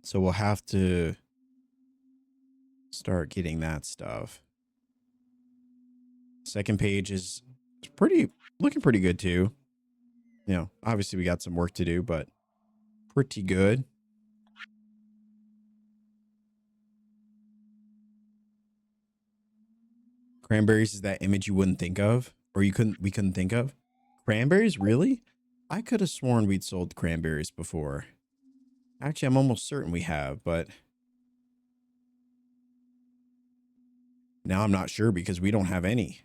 So we'll have to start getting that stuff. Second page is looking pretty good too. You know, obviously we got some work to do, but pretty good. Cranberries is that image you wouldn't think of, or we couldn't think of. Cranberries, really? I could have sworn we'd sold cranberries before. Actually, I'm almost certain we have, but now I'm not sure because we don't have any.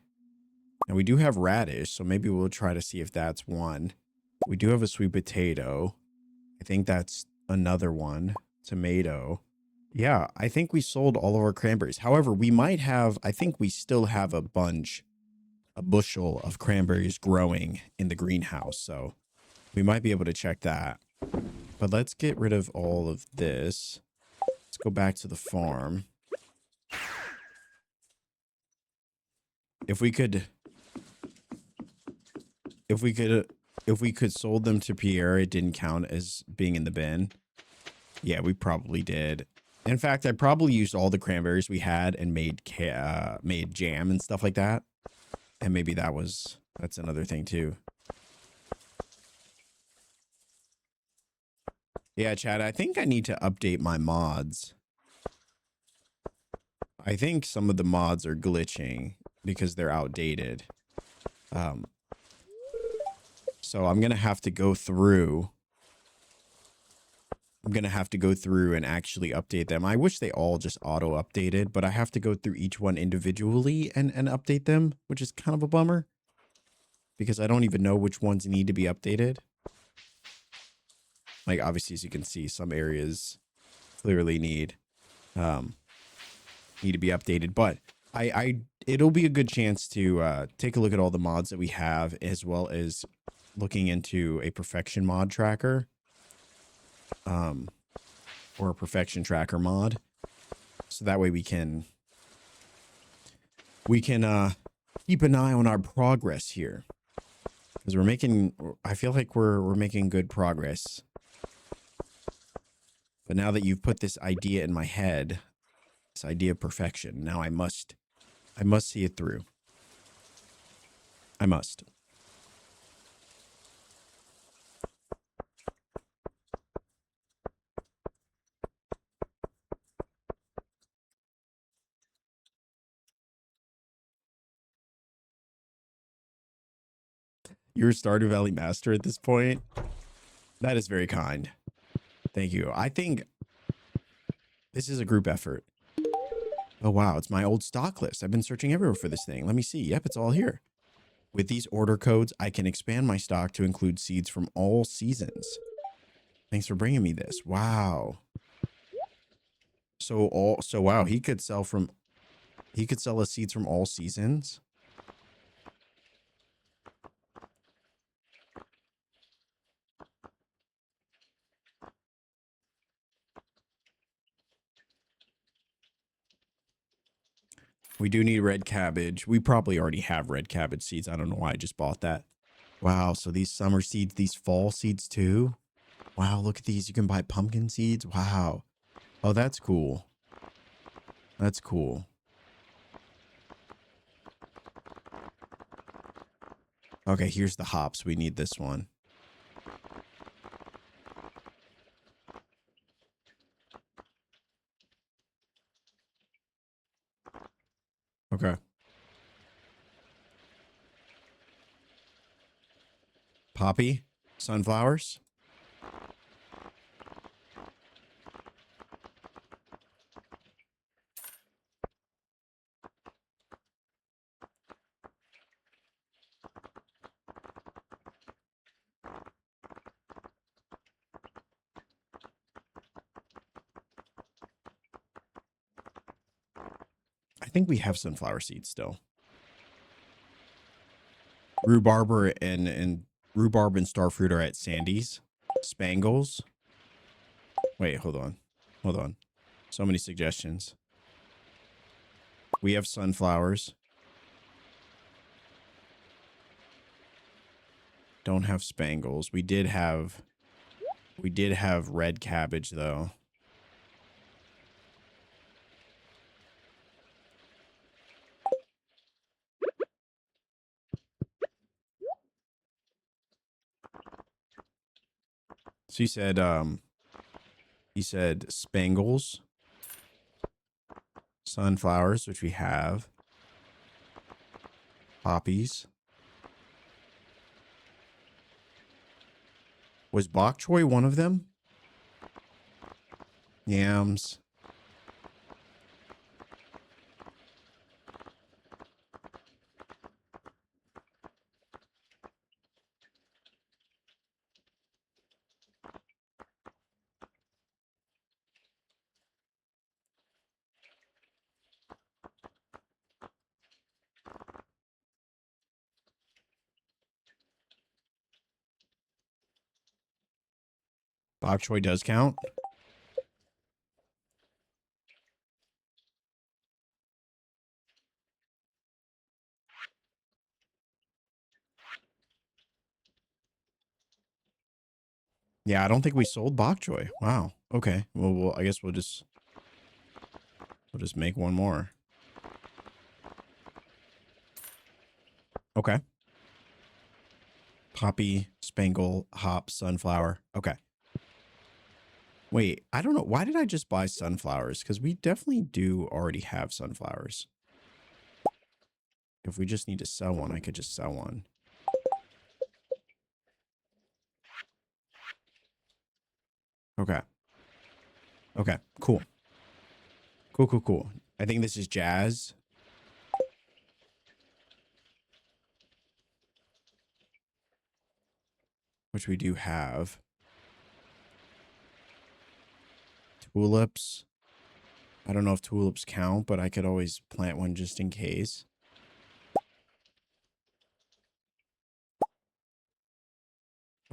And we do have radish, so maybe we'll try to see if that's one. We do have a sweet potato. I think that's another one. Tomato. Yeah, I think we sold all of our cranberries. However, I think we still have a bushel of cranberries growing in the greenhouse. So we might be able to check that. But let's get rid of all of this. Let's go back to the farm. If we could sold them to Pierre, it didn't count as being in the bin. Yeah, we probably did. In fact, I probably used all the cranberries we had and made jam and stuff like that. And maybe that's another thing too. Yeah, Chad, I think I need to update my mods. I think some of the mods are glitching because they're outdated. So I'm going to have to go through. And actually update them. I wish they all just auto updated, but I have to go through each one individually and update them, which is kind of a bummer because I don't even know which ones need to be updated. Like obviously, as you can see, some areas clearly need to be updated, but it'll be a good chance to take a look at all the mods that we have, as well as looking into a perfection mod tracker. Or a perfection tracker mod. So that way we can keep an eye on our progress here. Because we're making, I feel like we're making good progress. But now that you've put this idea in my head, this idea of perfection, now I must see it through. I must. You're a Stardew Valley master at this point. That is very kind. Thank you. I think this is a group effort. Oh, wow. It's my old stock list. I've been searching everywhere for this thing. Let me see. Yep, it's all here. With these order codes, I can expand my stock to include seeds from all seasons. Thanks for bringing me this. Wow. So wow, he could sell us seeds from all seasons. We do need red cabbage. We probably already have red cabbage seeds. I don't know why I just bought that. Wow, so these summer seeds, these fall seeds too. Wow, look at these. You can buy pumpkin seeds. Wow. Oh, that's cool. That's cool. Okay, here's the hops. We need this one. Okay. Poppy, sunflowers. I think we have sunflower seeds still. Rhubarb and rhubarb and starfruit are at Sandy's. Spangles. Wait, hold on. Hold on. So many suggestions. We have sunflowers. Don't have spangles. We did have red cabbage though. So you said spangles, sunflowers, which we have, poppies. Was bok choy one of them? Yams. Bok choy does count. Yeah, I don't think we sold bok choy. Wow. Okay. Well, I guess we'll just make one more. Okay. Poppy, spangle, hop, sunflower. Okay. Wait, I don't know. Why did I just buy sunflowers? Because we definitely do already have sunflowers. If we just need to sell one, I could just sell one. Okay. Okay. Cool. Cool, cool, cool. I think this is jazz. Which we do have. Tulips. I don't know if tulips count, but I could always plant one just in case.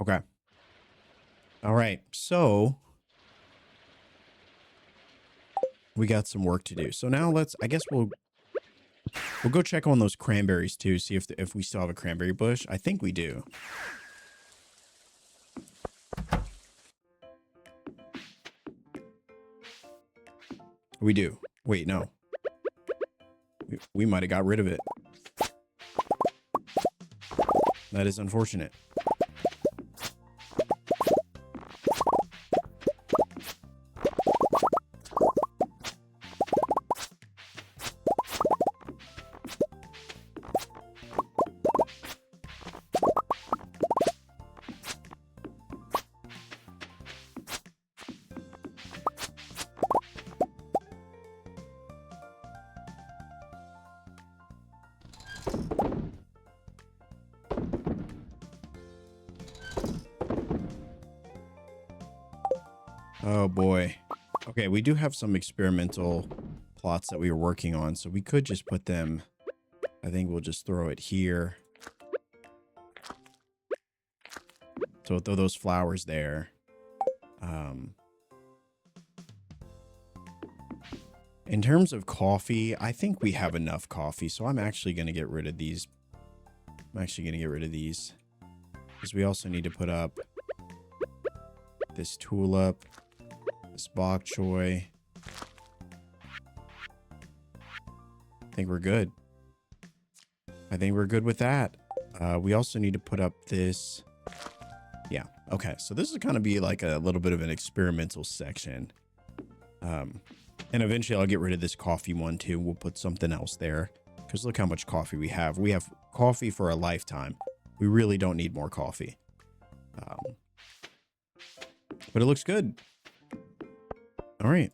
Okay. All right. So we got some work to do. So now I guess we'll We'll go check on those cranberries too. See if we still have a cranberry bush. I think we do. We do. Wait, no. We might have got rid of it. That is unfortunate. Oh boy. Okay, we do have some experimental plots that we were working on, so we could just put them, I think we'll just throw it here. So we'll throw those flowers there. In terms of coffee, I think we have enough coffee, so I'm actually going to get rid of these. Because we also need to put up this tulip, this bok choy. I think we're good. I think we're good with that. We also need to put up this. Yeah. Okay. So this is going to be like a little bit of an experimental section. And eventually I'll get rid of this coffee one too. We'll put something else there because look how much coffee we have. We have coffee for a lifetime. We really don't need more coffee. But it looks good. All right.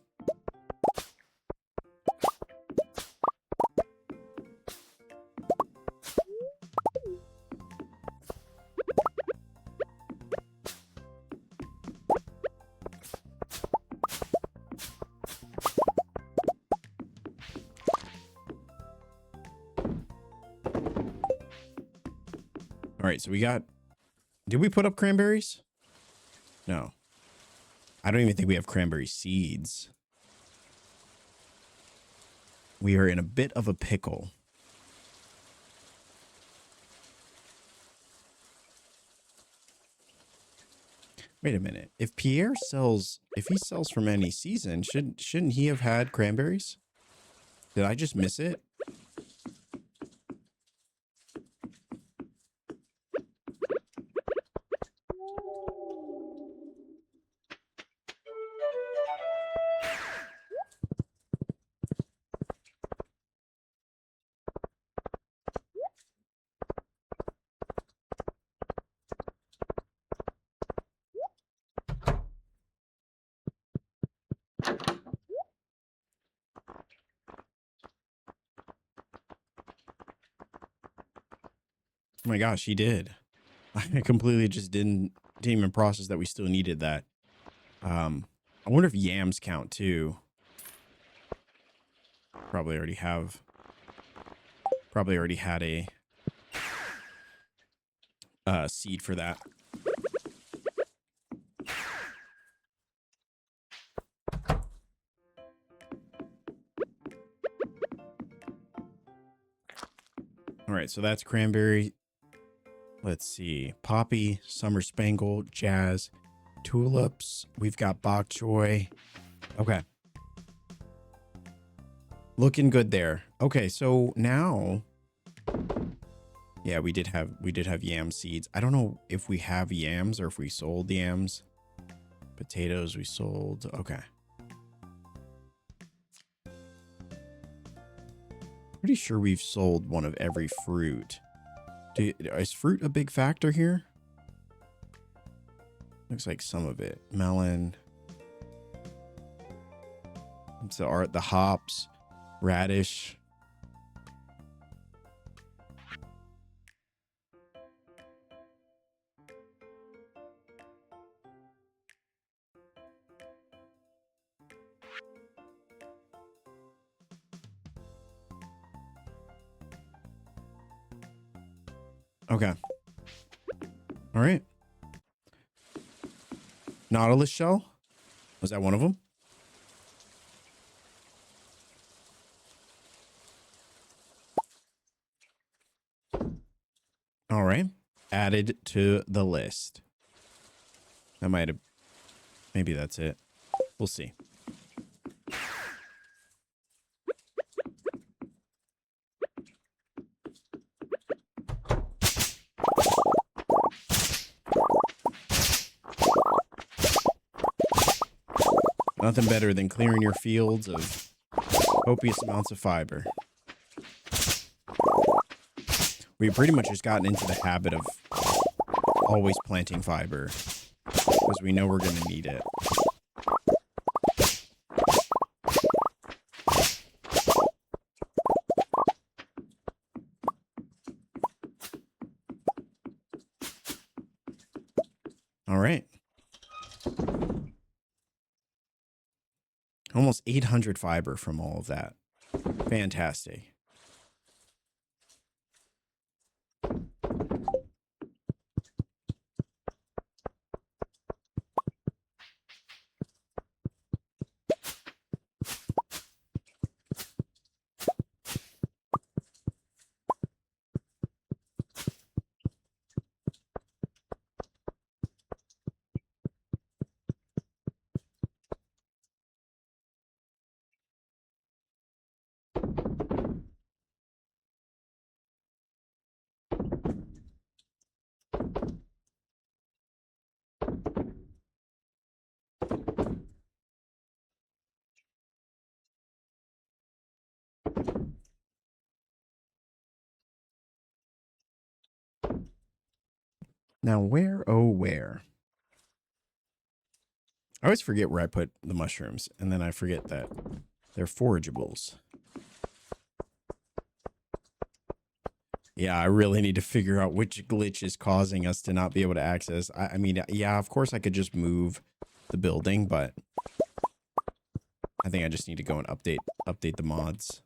All right, so we got, did we put up cranberries? No. I don't even think we have cranberry seeds. We are in a bit of a pickle. Wait a minute. If Pierre sells, if he sells from any season, shouldn't he have had cranberries? Did I just miss it? Oh my gosh, he did. I completely just didn't even process that we still needed that. I wonder if yams count too. Probably already had a seed for that. All right, so that's cranberry. Let's see. Poppy, summer spangle, jazz, tulips. We've got bok choy. Okay. Looking good there. Okay, so now, yeah, we did have yam seeds. I don't know if we have yams or if we sold yams. Potatoes we sold. Okay. Pretty sure we've sold one of every fruit. Is fruit a big factor here? Looks like some of it. Melon. So the hops, radish. Okay. All right. Nautilus shell. Was that one of them? added to the list. That might have, maybe that's it. We'll see. Nothing better than clearing your fields of copious amounts of fiber. We've pretty much just gotten into the habit of always planting fiber because we know we're going to need it. All right. Almost 800 fiber from all of that. Fantastic. Now, where, oh, where? I always forget where I put the mushrooms, and then I forget that they're forageables. Yeah, I really need to figure out which glitch is causing us to not be able to access. I mean, yeah, of course I could just move the building, but I think I just need to go and update the mods.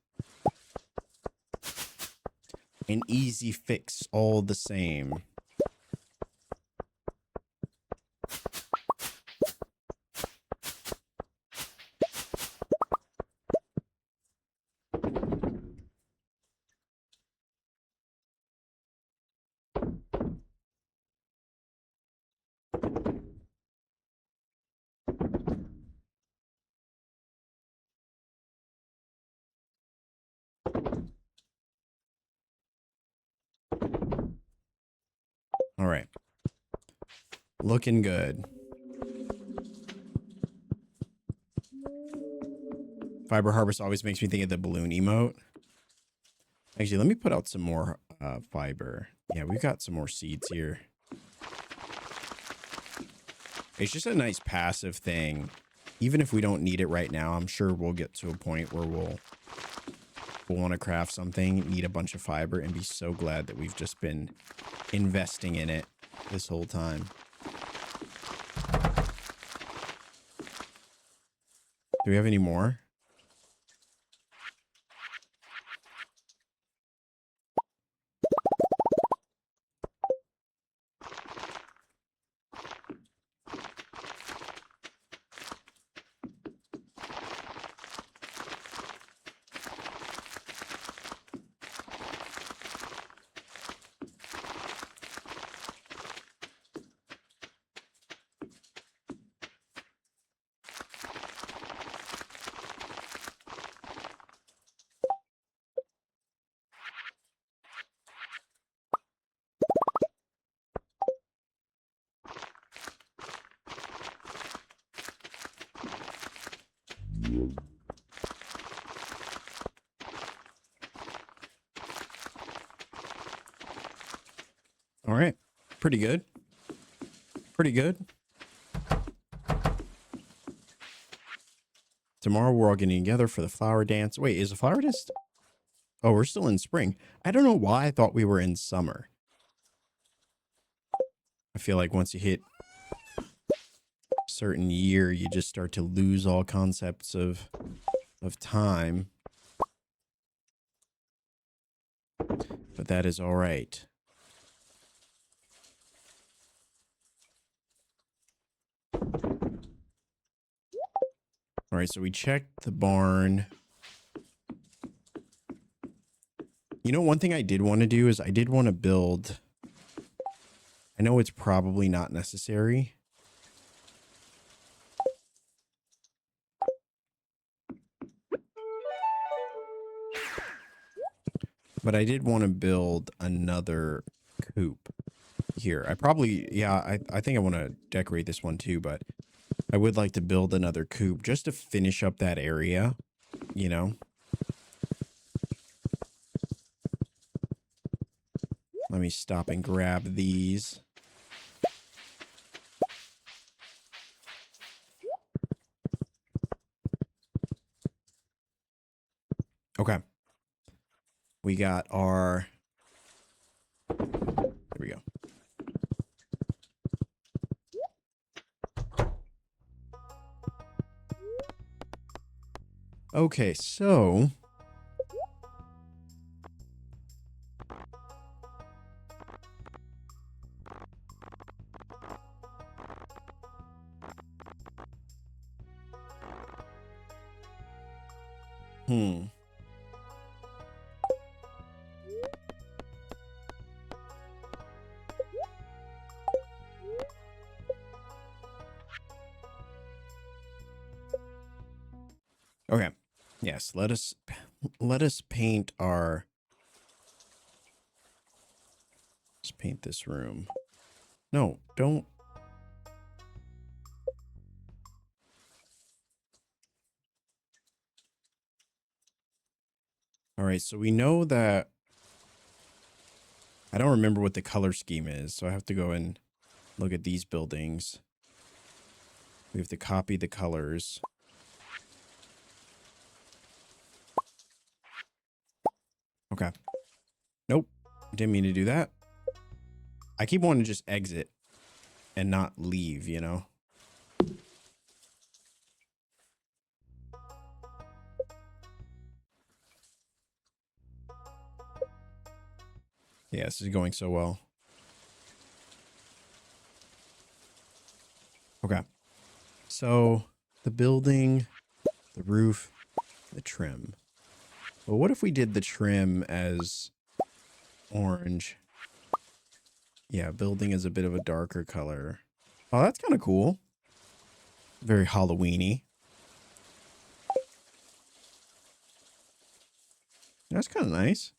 An easy fix all the same. All right. Looking good. Fiber harvest always makes me think of the balloon emote. Actually, let me put out some more fiber. Yeah, we've got some more seeds here. It's just a nice passive thing. Even if we don't need it right now, I'm sure we'll get to a point where we'll want to craft something, need a bunch of fiber, and be so glad that we've just been investing in it this whole time. Do we have any more? All right. Pretty good. Pretty good. Tomorrow we're all getting together for the flower dance. Wait, is the flower dance? Oh, we're still in spring. I don't know why I thought we were in summer. I feel like once you hit a certain year, you just start to lose all concepts of time. But that is all right. All right, so we checked the barn. You know, one thing I did want to do is I did want to build I know it's probably not necessary. But I did want to build another coop here. I probably, yeah, I think I want to decorate this one too, but I would like to build another coop just to finish up that area, you know? Let me stop and grab these. Okay. We got our, there we go. Okay, so okay. Yes, let us paint our, let's paint this room. No, don't. All right, so we know that I don't remember what the color scheme is, so I have to go and look at these buildings. We have to copy the colors. Okay. Nope. Didn't mean to do that. I keep wanting to just exit and not leave, you know? Yeah, this is going so well. Okay. So the building, the roof, the trim. Well, what if we did the trim as orange? Yeah, building is a bit of a darker color. Oh, that's kind of cool. Very Halloween-y. That's kind of nice.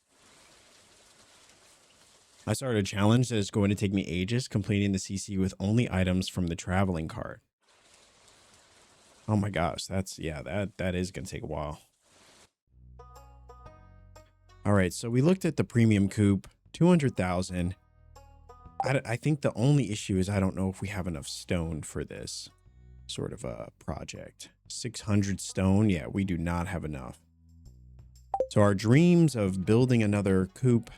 I started a challenge that is going to take me ages, completing the CC with only items from the traveling cart. Oh my gosh, that's, yeah, that is going to take a while. All right, so we looked at the premium coupe, 200,000. I think the only issue is I don't know if we have enough stone for this sort of a project. 600 stone, yeah, we do not have enough. So our dreams of building another coupe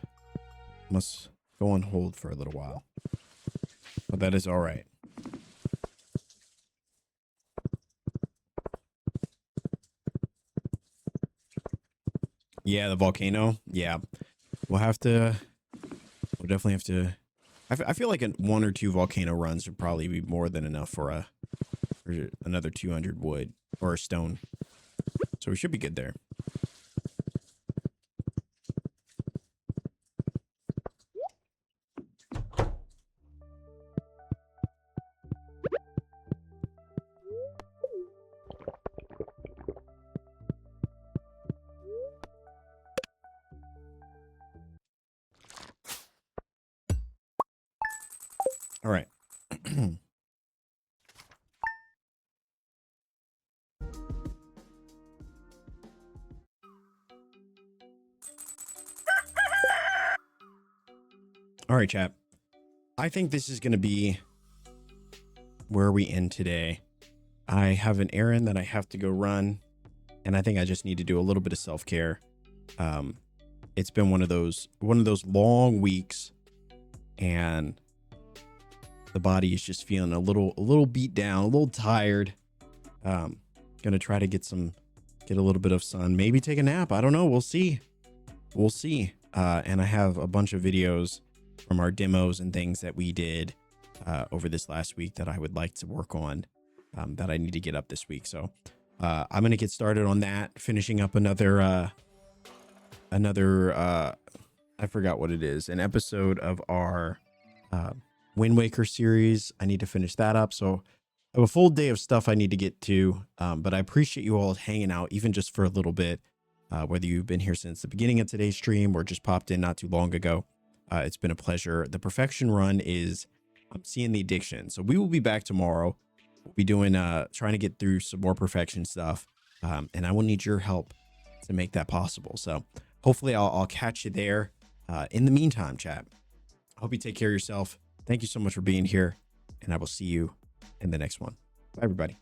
must go on hold for a little while. But that is all right. Yeah, the volcano. Yeah, we'll definitely have to. I feel like one or two volcano runs would probably be more than enough for another 200 wood or stone. So we should be good there. All right. All right, chat. I think this is going to be where we end today. I have an errand that I have to go run, and I think I just need to do a little bit of self-care. It's been one of those long weeks, and the body is just feeling a little beat down, a little tired. Gonna try to get a little bit of sun, maybe take a nap. I don't know. We'll see. And I have a bunch of videos from our demos and things that we did over this last week that I would like to work on, that I need to get up this week. So I'm going to get started on that, finishing up another, I forgot what it is, an episode of our Wind Waker series. I need to finish that up. So I have a full day of stuff I need to get to. But I appreciate you all hanging out, even just for a little bit, whether you've been here since the beginning of today's stream or just popped in not too long ago. It's been a pleasure. The perfection run is, I'm seeing the addiction. So we will be back tomorrow. We'll be doing, trying to get through some more perfection stuff. And I will need your help to make that possible. So hopefully I'll catch you there. In the meantime, chat, I hope you take care of yourself. Thank you so much for being here, and I will see you in the next one. Bye, everybody.